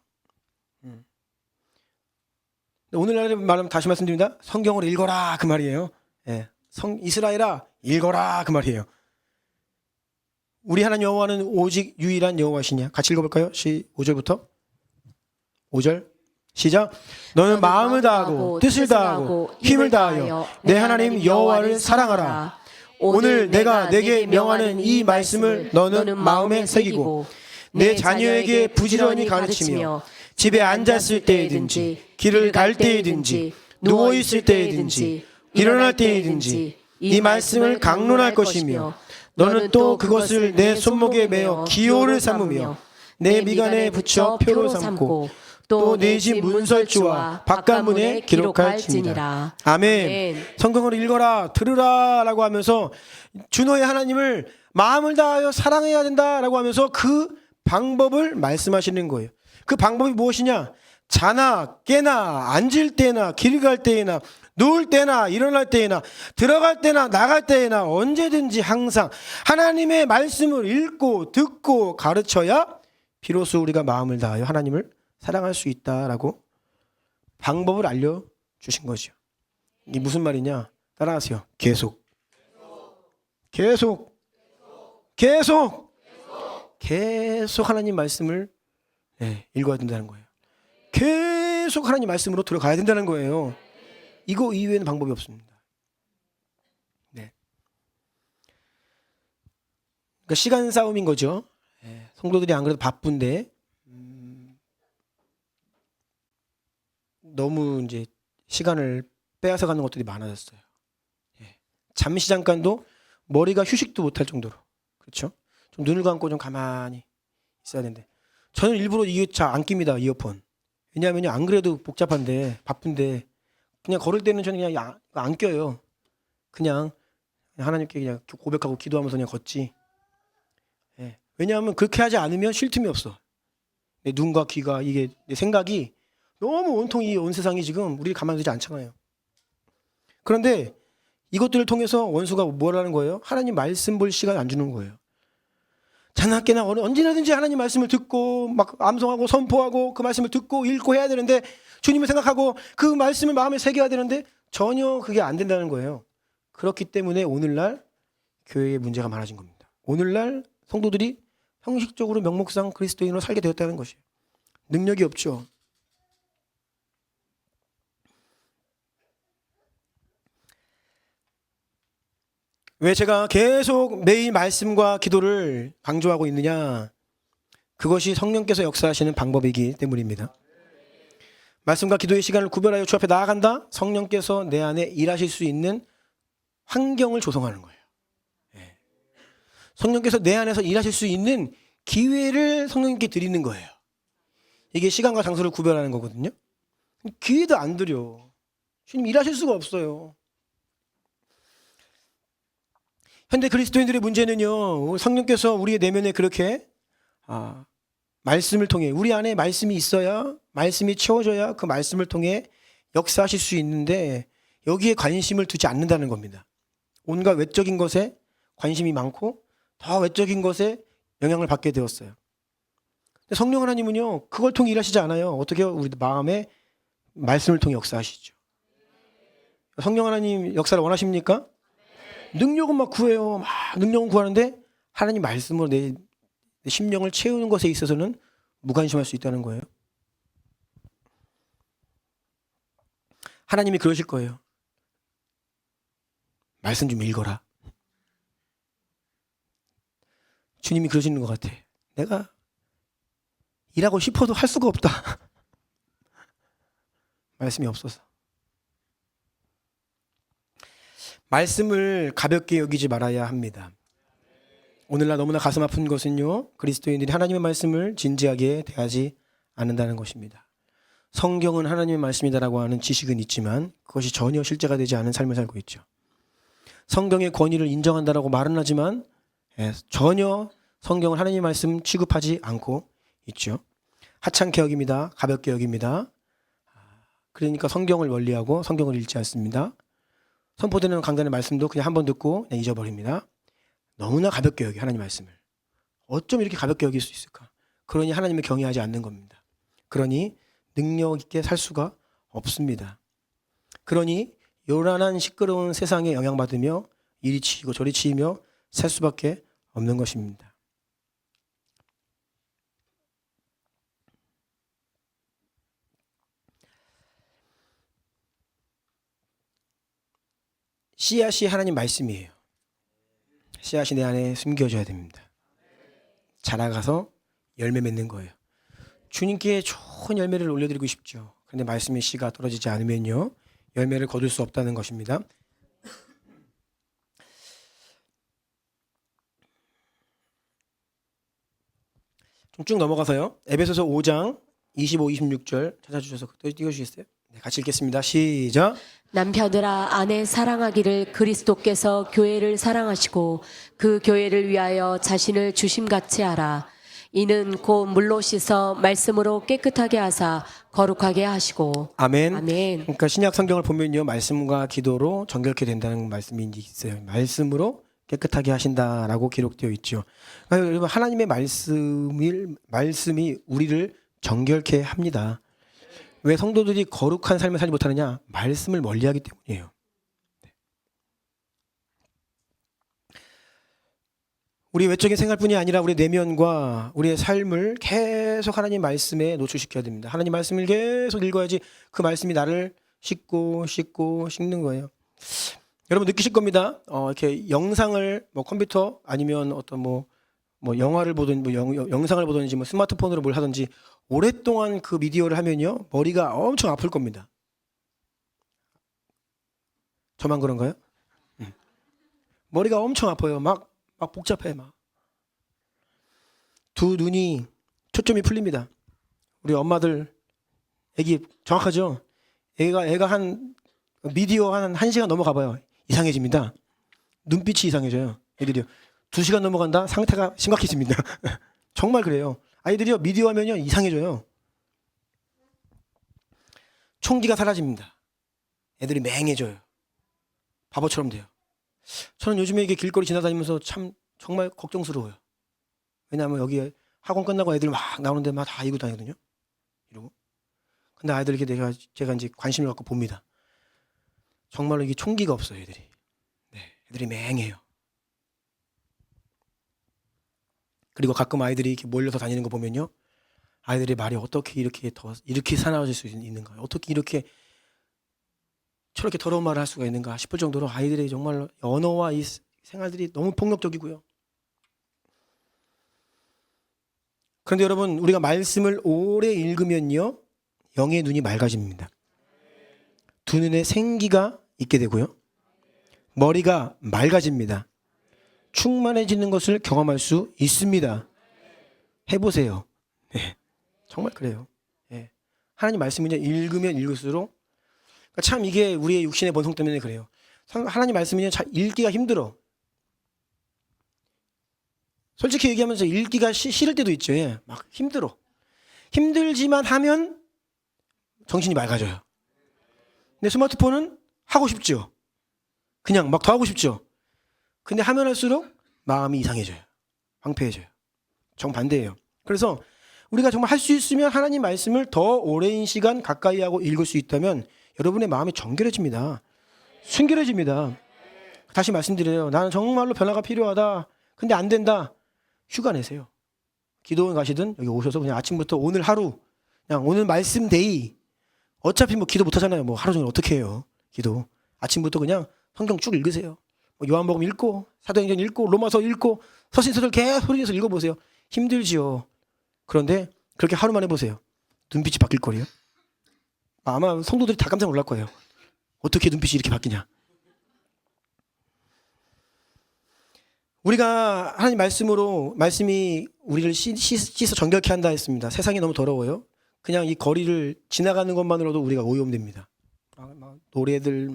오늘날의 말은 다시 말씀드립니다. 성경을 읽어라 그 말이에요. 예. 이스라엘아 읽어라 그 말이에요. 우리 하나님 여호와는 오직 유일한 여호와시냐. 같이 읽어볼까요? 5절부터 5절 시작. 너는 마음을 다하고 뜻을 다하고 힘을 다하여 내 하나님 여호와를 사랑하라. 오늘 내가 내게 명하는 이 말씀을 너는 마음에 새기고 내 자녀에게 부지런히 가르치며 집에 앉았을 때이든지 길을 갈 때이든지 누워 있을 때이든지 일어날 때이든지 이 말씀을 강론할 것이며 너는 또 그것을 내 손목에 매어 기호를 삼으며 내 미간에 붙여 표로 삼고 또 내 집 문설주와 바깥문에 기록할지니라. 아멘. 성경을 읽어라 들으라 라고 하면서 주 너의 하나님을 마음을 다하여 사랑해야 된다라고 하면서 그 방법을 말씀하시는 거예요. 그 방법이 무엇이냐? 자나 깨나 앉을 때나 길 갈 때나 누울 때나 일어날 때나 들어갈 때나 나갈 때나 언제든지 항상 하나님의 말씀을 읽고 듣고 가르쳐야 비로소 우리가 마음을 다하여 하나님을 사랑할 수 있다라고 방법을 알려주신 거죠. 이게 무슨 말이냐? 따라하세요. 계속 하나님 말씀을 읽어야 된다는 거예요. 계속 하나님 말씀으로 들어가야 된다는 거예요. 이거 이외에는 방법이 없습니다. 네. 그러니까 시간 싸움인 거죠. 성도들이 안 그래도 바쁜데 너무 이제 시간을 빼앗아 가는 것들이 많아졌어요. 잠시 잠깐도 머리가 휴식도 못할 정도로. 그렇죠? 좀 눈을 감고 좀 가만히 있어야 되는데 저는 일부러 이게 잘 안 낍니다. 이어폰. 왜냐하면 안 그래도 복잡한데 바쁜데 그냥 걸을 때는 저는 그냥 안 껴요. 그냥 하나님께 그냥 고백하고 기도하면서 그냥 걷지. 왜냐하면 그렇게 하지 않으면 쉴 틈이 없어. 내 눈과 귀가 이게 내 생각이 너무 온통 온 세상이 지금 우리 가만두지 않잖아요. 그런데 이것들을 통해서 원수가 뭐라는 거예요? 하나님 말씀 볼 시간 안 주는 거예요. 자나깨나 언제든지 하나님 말씀을 듣고 막 암송하고 선포하고 그 말씀을 듣고 읽고 해야 되는데 주님을 생각하고 그 말씀을 마음에 새겨야 되는데 전혀 그게 안 된다는 거예요. 그렇기 때문에 오늘날 교회에 문제가 많아진 겁니다. 오늘날 성도들이 형식적으로 명목상 그리스도인으로 살게 되었다는 것이에요. 능력이 없죠. 왜 제가 계속 매일 말씀과 기도를 강조하고 있느냐? 그것이 성령께서 역사하시는 방법이기 때문입니다. 말씀과 기도의 시간을 구별하여 주 앞에 나아간다? 성령께서 내 안에 일하실 수 있는 환경을 조성하는 거예요. 성령께서 내 안에서 일하실 수 있는 기회를 성령님께 드리는 거예요. 이게 시간과 장소를 구별하는 거거든요. 기회도 안 드려. 주님 일하실 수가 없어요. 현대 그리스도인들의 문제는요, 성령께서 우리의 내면에 그렇게 말씀을 통해 우리 안에 말씀이 있어야 말씀이 채워져야 그 말씀을 통해 역사하실 수 있는데 여기에 관심을 두지 않는다는 겁니다. 온갖 외적인 것에 관심이 많고 더 외적인 것에 영향을 받게 되었어요. 근데 성령 하나님은요 그걸 통해 일하시지 않아요. 어떻게 우리 마음에 말씀을 통해 역사하시죠. 성령 하나님 역사를 원하십니까? 능력은 막 구해요. 막 능력은 구하는데 하나님 말씀으로 내 심령을 채우는 것에 있어서는 무관심할 수 있다는 거예요. 하나님이 그러실 거예요. 말씀 좀 읽어라. 주님이 그러시는 것 같아. 내가 일하고 싶어도 할 수가 없다. 말씀이 없어서. 말씀을 가볍게 여기지 말아야 합니다. 오늘날 너무나 가슴 아픈 것은요, 그리스도인들이 하나님의 말씀을 진지하게 대하지 않는다는 것입니다. 성경은 하나님의 말씀이다라고 하는 지식은 있지만 그것이 전혀 실제가 되지 않은 삶을 살고 있죠. 성경의 권위를 인정한다라고 말은 하지만 전혀 성경을 하나님의 말씀 취급하지 않고 있죠. 하찮게 여깁니다. 가볍게 여깁니다. 그러니까 성경을 멀리하고 성경을 읽지 않습니다. 선포되는 강단의 말씀도 그냥 한번 듣고 그냥 잊어버립니다. 너무나 가볍게 여기 하나님 말씀을. 어쩜 이렇게 가볍게 여길 수 있을까? 그러니 하나님을 경외하지 않는 겁니다. 그러니 능력 있게 살 수가 없습니다. 그러니 요란한 시끄러운 세상에 영향받으며 이리 치이고 저리 치이며 살 수밖에 없는 것입니다. 씨앗이 하나님 말씀이에요. 씨앗이 내 안에 숨겨져야 됩니다. 자라가서 열매 맺는 거예요. 주님께 좋은 열매를 올려드리고 싶죠. 그런데 말씀의 씨가 떨어지지 않으면요, 열매를 거둘 수 없다는 것입니다. 좀 쭉 넘어가서요. 에베소서 5장 25, 26절 찾아주셔서 띄워주시겠어요? 네, 같이 읽겠습니다. 시작. 남편들아 아내 사랑하기를 그리스도께서 교회를 사랑하시고 그 교회를 위하여 자신을 주심같이 하라. 이는 곧 물로 씻어 말씀으로 깨끗하게 하사 거룩하게 하시고. 아멘. 아멘. 그러니까 신약 성경을 보면요, 말씀과 기도로 정결케 된다는 말씀이 있어요. 말씀으로 깨끗하게 하신다라고 기록되어 있죠. 그러니까 여러분, 하나님의 말씀이 우리를 정결케 합니다. 왜 성도들이 거룩한 삶을 살지 못하느냐? 말씀을 멀리하기 때문이에요. 우리 외적인 생활뿐이 아니라 우리 내면과 우리의 삶을 계속 하나님 말씀에 노출시켜야 됩니다. 하나님 말씀을 계속 읽어야지 그 말씀이 나를 씻는 거예요. 여러분 느끼실 겁니다. 이렇게 영상을 컴퓨터 아니면 어떤 영화를 보든지 영상을 보든지 스마트폰으로 뭘 하든지 오랫동안 그 미디어를 하면요, 머리가 엄청 아플 겁니다. 저만 그런가요? 머리가 엄청 아파요. 막 복잡해. 두 눈이 초점이 풀립니다. 우리 엄마들 애기 정확하죠? 애가 한 미디어 한 1시간 넘어가봐요. 이상해집니다. 눈빛이 이상해져요. 애들이요. 2시간 넘어간다? 상태가 심각해집니다. 정말 그래요. 아이들이요, 미디어 하면요, 이상해져요. 총기가 사라집니다. 애들이 맹해져요. 바보처럼 돼요. 저는 요즘에 이게 길거리 지나다니면서 참 정말 걱정스러워요. 왜냐하면 여기 학원 끝나고 애들 막 나오는데 막 다 이고 다니거든요. 이러고. 근데 아이들에게 제가 이제 관심을 갖고 봅니다. 정말로 이게 총기가 없어요, 애들이. 네, 애들이 맹해요. 그리고 가끔 아이들이 이렇게 몰려서 다니는 거 보면요, 아이들의 말이 어떻게 이렇게 사나워질 수 있는가, 어떻게 저렇게 더러운 말을 할 수가 있는가 싶을 정도로 아이들의 정말 언어와 이 생활들이 너무 폭력적이고요. 그런데 여러분, 우리가 말씀을 오래 읽으면요, 영의 눈이 맑아집니다. 두 눈에 생기가 있게 되고요, 머리가 맑아집니다. 충만해지는 것을 경험할 수 있습니다. 해보세요. 네, 정말 그래요. 네. 하나님 말씀은요, 읽으면 읽을수록, 그러니까 참 이게 우리의 육신의 본성 때문에 그래요. 하나님 말씀은요, 읽기가 힘들어. 솔직히 얘기하면서 읽기가 싫을 때도 있죠. 예. 막 힘들어. 힘들지만 하면 정신이 맑아져요. 근데 스마트폰은 하고 싶죠. 그냥 막 더 하고 싶죠. 근데 하면 할수록 마음이 이상해져요. 황폐해져요. 정반대예요. 그래서 우리가 정말 할 수 있으면 하나님 말씀을 더 오랜 시간 가까이 하고 읽을 수 있다면 여러분의 마음이 정결해집니다. 순결해집니다. 다시 말씀드려요. 나는 정말로 변화가 필요하다. 근데 안 된다. 휴가 내세요. 기도원 가시든 여기 오셔서 그냥 아침부터 오늘 하루, 그냥 오늘 말씀 데이. 어차피 기도 못 하잖아요. 하루 종일 어떻게 해요? 기도. 아침부터 그냥 성경 쭉 읽으세요. 요한복음 읽고, 사도행전 읽고, 로마서 읽고, 서신서들 계속 소리내서 읽어보세요. 힘들지요. 그런데 그렇게 하루만 해보세요. 눈빛이 바뀔 거예요. 아마 성도들이 다 깜짝 놀랄 거예요. 어떻게 눈빛이 이렇게 바뀌냐. 우리가 하나님 말씀이 우리를 씻어 정결케 한다 했습니다. 세상이 너무 더러워요. 그냥 이 거리를 지나가는 것만으로도 우리가 오염됩니다. 노래들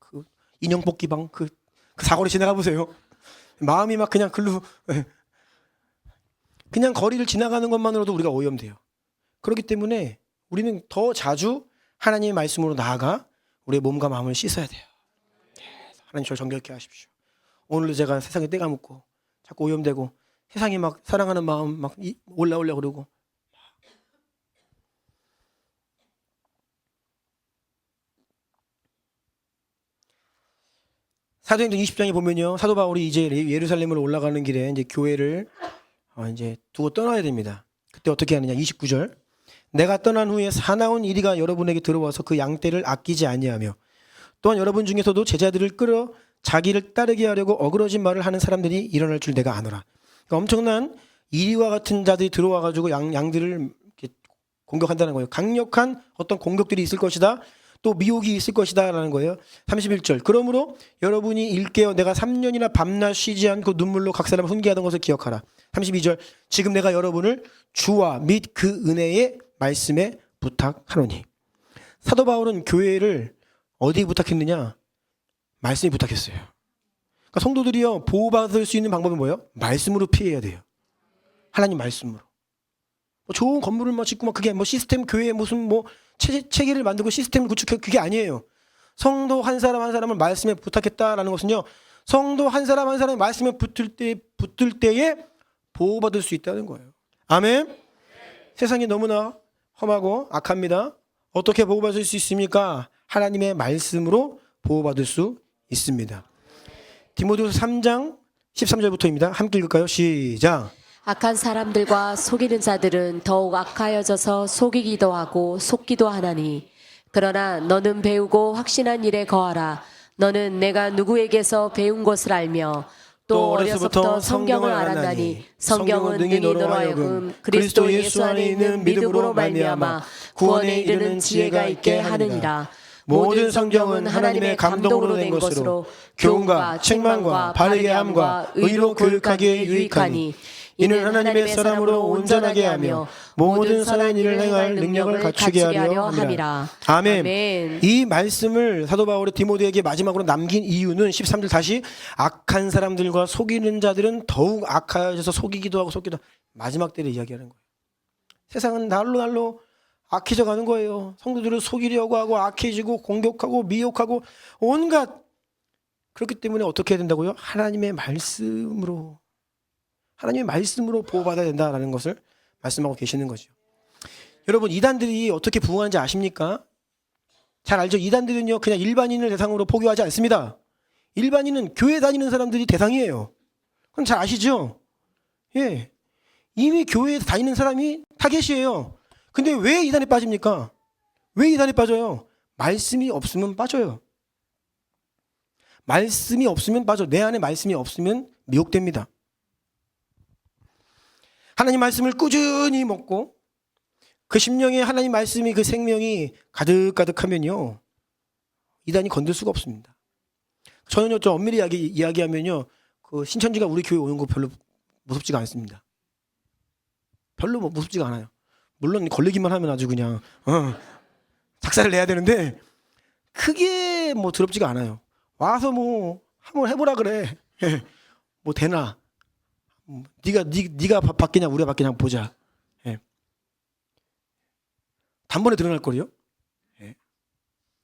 그 인형 뽑기방 그 사거리 지나가 보세요. 마음이 그냥 그냥 거리를 지나가는 것만으로도 우리가 오염돼요. 그렇기 때문에 우리는 더 자주 하나님의 말씀으로 나아가 우리의 몸과 마음을 씻어야 돼요. 하나님 저를 정결케 하십시오. 오늘도 제가 세상에 때가 묻고 자꾸 오염되고 세상에 사랑하는 마음 올라오려고 그러고, 사도행전 20장에 보면요, 사도 바울이 이제 예루살렘으로 올라가는 길에 이제 교회를 이제 두고 떠나야 됩니다. 그때 어떻게 하느냐? 29절. 내가 떠난 후에 사나운 이리가 여러분에게 들어와서 그 양떼를 아끼지 아니하며 또한 여러분 중에서도 제자들을 끌어 자기를 따르게 하려고 어그러진 말을 하는 사람들이 일어날 줄 내가 아노라. 그러니까 엄청난 이리와 같은 자들이 들어와가지고 양들을 이렇게 공격한다는 거예요. 강력한 어떤 공격들이 있을 것이다. 또 미혹이 있을 것이다 라는 거예요. 31절. 그러므로 여러분이 일깨어 내가 3년이나 밤낮 쉬지 않고 눈물로 각 사람을 훈계하던 것을 기억하라. 32절. 지금 내가 여러분을 주와 및 그 은혜의 말씀에 부탁하노니. 사도 바울은 교회를 어디에 부탁했느냐? 말씀에 부탁했어요. 그러니까 성도들이요, 보호받을 수 있는 방법은 뭐예요? 말씀으로 피해야 돼요. 하나님 말씀으로. 뭐 좋은 건물을 뭐 짓고 막 그게 뭐 시스템 교회에 무슨 뭐 체계를 만들고 시스템을 구축해, 그게 아니에요. 성도 한 사람 한 사람을 말씀에 부탁했다라는 것은요, 성도 한 사람 한 사람이 말씀에 붙을 때에 보호받을 수 있다는 거예요. 아멘. 세상이 너무나 험하고 악합니다. 어떻게 보호받을 수 있습니까? 하나님의 말씀으로 보호받을 수 있습니다. 디모데후서 3장 13절부터입니다. 함께 읽을까요? 시작. 악한 사람들과 속이는 자들은 더욱 악하여져서 속이기도 하고 속기도 하나니 그러나 너는 배우고 확신한 일에 거하라. 너는 내가 누구에게서 배운 것을 알며 또 어려서부터 성경을 알았나니 성경은 능히 너로 하여금 그리스도 예수 안에 있는 믿음으로 말미암아 구원에 이르는 지혜가 있게 하느니라. 모든 성경은 하나님의 감동으로 된 것으로 교훈과 책망과 바르게 함과 의로 교육하기에 유익하니 이는 하나님의 사람으로 온전하게 하며 모든 선한 일을 행할 능력을 갖추게 하려 함이라. 아멘. 아멘. 이 말씀을 사도 바울이 디모데에게 마지막으로 남긴 이유는 13절 다시 악한 사람들과 속이는 자들은 더욱 악하여져서 속이기도 하고 속기도 하고 마지막 때를 이야기하는 거예요. 세상은 날로 악해져 가는 거예요. 성도들을 속이려고 하고 악해지고 공격하고 미혹하고 온갖. 그렇기 때문에 어떻게 해야 된다고요? 하나님의 말씀으로 보호받아야 된다라는 것을 말씀하고 계시는 거죠. 여러분, 이단들이 어떻게 부흥하는지 아십니까? 잘 알죠? 이단들은요, 그냥 일반인을 대상으로 포교하지 않습니다. 일반인은 교회 다니는 사람들이 대상이에요. 그건 잘 아시죠? 예. 이미 교회에 다니는 사람이 타겟이에요. 근데 왜 이단에 빠집니까? 왜 이단에 빠져요? 말씀이 없으면 빠져요. 말씀이 없으면 빠져. 내 안에 말씀이 없으면 미혹됩니다. 하나님 말씀을 꾸준히 먹고 그 심령에 하나님 말씀이 그 생명이 가득가득하면요, 이단이 건들 수가 없습니다. 저는요, 좀 엄밀히 이야기하면요, 그 신천지가 우리 교회 오는 거 별로 무섭지가 않습니다. 별로 무섭지가 않아요. 물론 걸리기만 하면 아주 그냥 작사를 내야 되는데 크게 뭐 더럽지가 않아요. 와서 뭐 한번 해보라 그래. 뭐 되나? 네가 바뀌냐 우리가 바뀌냐 한번 보자. 예. 단번에 드러날 거리요. 예.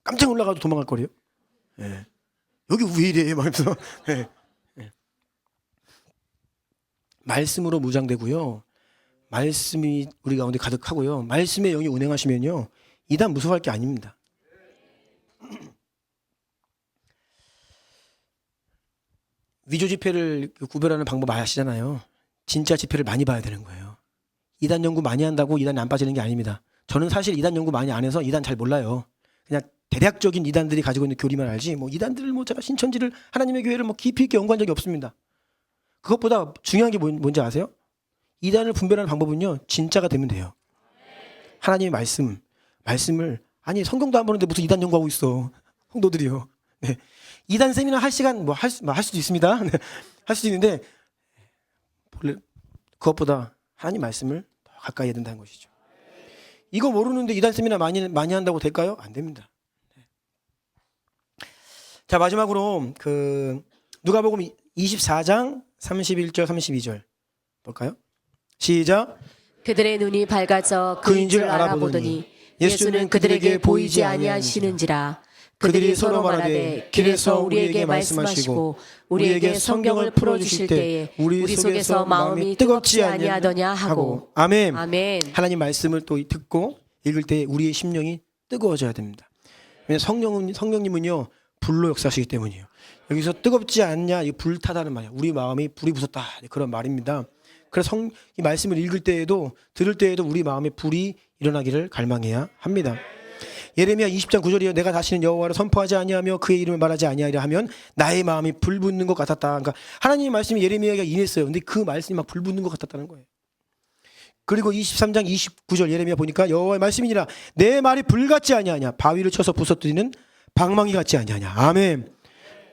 깜짝 놀라가지고 도망갈 거리요. 예. 여기 왜 이래? 말면서. 예. 예. 말씀으로 무장되고요. 말씀이 우리 가운데 가득하고요. 말씀의 영이 운행하시면요, 이단 무서워할 게 아닙니다. 위조 지폐를 구별하는 방법 아시잖아요. 진짜 지폐를 많이 봐야 되는 거예요. 이단 연구 많이 한다고 이단이 안 빠지는 게 아닙니다. 저는 사실 이단 연구 많이 안 해서 이단 잘 몰라요. 그냥 대략적인 이단들이 가지고 있는 교리만 알지, 뭐 이단들을 뭐 제가 신천지를 하나님의 교회를 뭐 깊이 있게 연구한 적이 없습니다. 그것보다 중요한 게 뭔지 아세요? 이단을 분별하는 방법은요, 진짜가 되면 돼요. 하나님의 말씀을 아니 성경도 안 보는데 무슨 이단 연구하고 있어, 성도들이요. 네. 이단 세미나 할 시간 뭐 할 수도 있습니다. 네. 할 수도 있는데 그것보다 하나님 말씀을 더 가까이 해야 된다는 것이죠. 이거 모르는데 이단 세미나 많이 한다고 될까요? 안 됩니다. 네. 자, 마지막으로 그 누가복음 24장 31절 32절 볼까요? 시작. 그들의 눈이 밝아져 그인 줄 알아보더니 예수는 그들에게 보이지 아니하시는지라. 그들이 서로 말하되 길에서 우리에게 말씀하시고 우리에게 성경을 풀어주실 때에 우리 속에서 마음이 뜨겁지 아니하더냐 하고. 아멘. 아멘. 하나님 말씀을 또 듣고 읽을 때 우리의 심령이 뜨거워져야 됩니다. 왜냐하면 성령님은요, 불로 역사하시기 때문이에요. 여기서 뜨겁지 않냐, 이 불타다는 말이야. 우리 마음이 불이 붙었다, 그런 말입니다. 그래서 이 말씀을 읽을 때에도 들을 때에도 우리 마음에 불이 일어나기를 갈망해야 합니다. 예레미야 20장 9절이요. 내가 다시는 여호와를 선포하지 아니하며 그의 이름을 말하지 아니하리라 하면 나의 마음이 불 붙는 것 같았다. 그러니까 하나님의 말씀이 예레미야가 인했어요. 근데 그 말씀이 막 불 붙는 것 같았다는 거예요. 그리고 23장 29절 예레미야 보니까 여호와의 말씀이니라 내 말이 불같지 아니하냐 바위를 쳐서 부서뜨리는 방망이 같지 아니하냐. 아멘.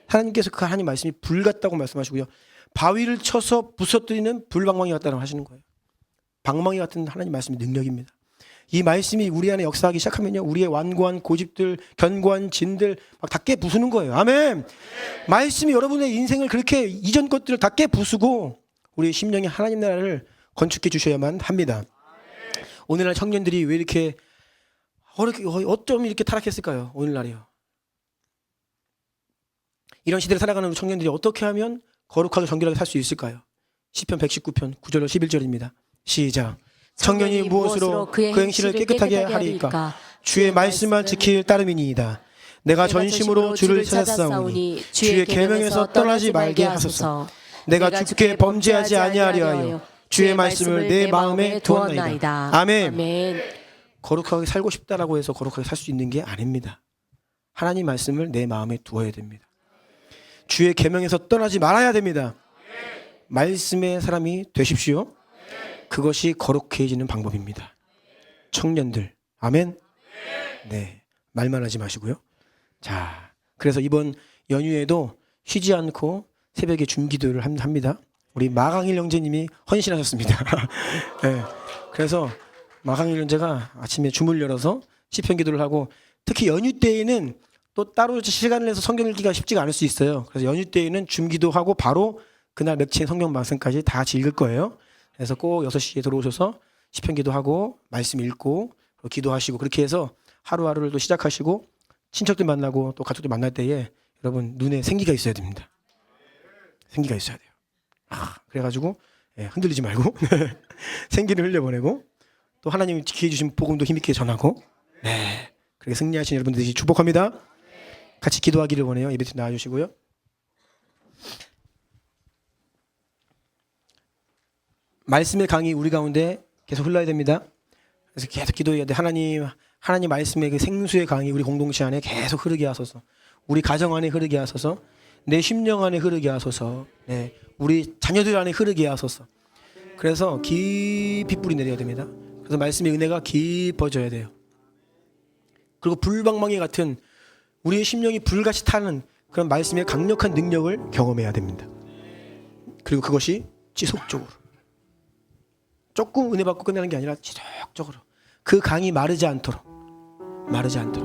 하나님께서 그 하나님 말씀이 불 같다고 말씀하시고요. 바위를 쳐서 부서뜨리는 불방망이 같다고 하시는 거예요. 방망이 같은 하나님 말씀의 능력입니다. 이 말씀이 우리 안에 역사하기 시작하면요, 우리의 완고한 고집들, 견고한 진들 막 다 깨 부수는 거예요. 아멘. 말씀이 여러분의 인생을 그렇게 이전 것들을 다 깨 부수고 우리의 심령이 하나님 나라를 건축해 주셔야만 합니다. 오늘날 청년들이 왜 이렇게 어쩜 이렇게 타락했을까요? 오늘날이요. 이런 시대를 살아가는 우리 청년들이 어떻게 하면 거룩하게 정결하게 살 수 있을까요? 시편 119편 9절로 11절입니다. 시작. 청년이 무엇으로 그 행실을 깨끗하게 하리이까? 주의 말씀만 지킬 따름이니이다. 내가 전심으로 주를 찾았사오니 주의 계명에서 떠나지 말게 하소서. 내가 주께 범죄하지 아니하려 하여 주의 말씀을 내 마음에 두었나이다. 아멘. 거룩하게 살고 싶다라고 해서 거룩하게 살 수 있는 게 아닙니다. 하나님 말씀을 내 마음에 두어야 됩니다. 주의 계명에서 떠나지 말아야 됩니다. 말씀의 사람이 되십시오. 그것이 거룩해지는 방법입니다. 청년들, 아멘. 네, 말만 하지 마시고요. 자, 그래서 이번 연휴에도 쉬지 않고 새벽에 줌기도를 합니다. 우리 마강일 형제님이 헌신하셨습니다. 네, 그래서 마강일 형제가 아침에 줌을 열어서 시편 기도를 하고, 특히 연휴 때에는 또 따로 시간을 내서 성경 읽기가 쉽지가 않을 수 있어요. 그래서 연휴 때에는 줌기도하고 바로 그날 맺힌 성경 말씀까지 다 같이 읽을 거예요. 그래서 꼭 6시에 들어오셔서 시편 기도하고 말씀 읽고 기도하시고 그렇게 해서 하루하루를 또 시작하시고 친척들 만나고 또 가족들 만날 때에 여러분 눈에 생기가 있어야 됩니다. 생기가 있어야 돼요. 그래가지고 흔들리지 말고 생기를 흘려보내고 또 하나님이 기회 주신 복음도 힘있게 전하고 그렇게 승리하신 여러분들이 축복합니다. 같이 기도하기를 원해요. 예배팀 나와주시고요. 말씀의 강이 우리 가운데 계속 흘러야 됩니다. 그래서 계속 기도해야 돼. 하나님 말씀의 그 생수의 강이 우리 공동체 안에 계속 흐르게 하소서. 우리 가정 안에 흐르게 하소서. 내 심령 안에 흐르게 하소서. 네, 우리 자녀들 안에 흐르게 하소서. 그래서 깊이 뿌리 내려야 됩니다. 그래서 말씀의 은혜가 깊어져야 돼요. 그리고 불방망이 같은 우리의 심령이 불같이 타는 그런 말씀의 강력한 능력을 경험해야 됩니다. 그리고 그것이 지속적으로 조금 은혜 받고 끝내는 게 아니라 지속적으로 그 강이 마르지 않도록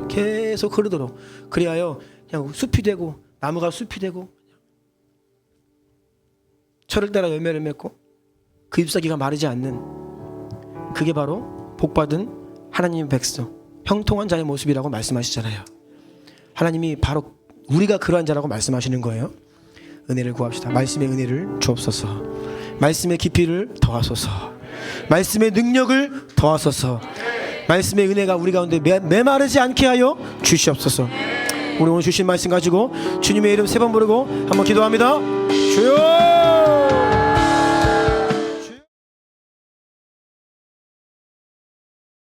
계속 흐르도록, 그리하여 그냥 숲이 되고 나무가 숲이 되고 철을 따라 열매를 맺고 그 잎사귀가 마르지 않는, 그게 바로 복받은 하나님의 백성 형통한 자의 모습이라고 말씀하시잖아요. 하나님이 바로 우리가 그러한 자라고 말씀하시는 거예요. 은혜를 구합시다. 말씀의 은혜를 주옵소서. 말씀의 깊이를 더하소서. 말씀의 능력을 더하소서. 말씀의 은혜가 우리 가운데 메마르지 않게 하여 주시옵소서. 우리 오늘 주신 말씀 가지고 주님의 이름 3번 부르고 한번 기도합니다. 주여!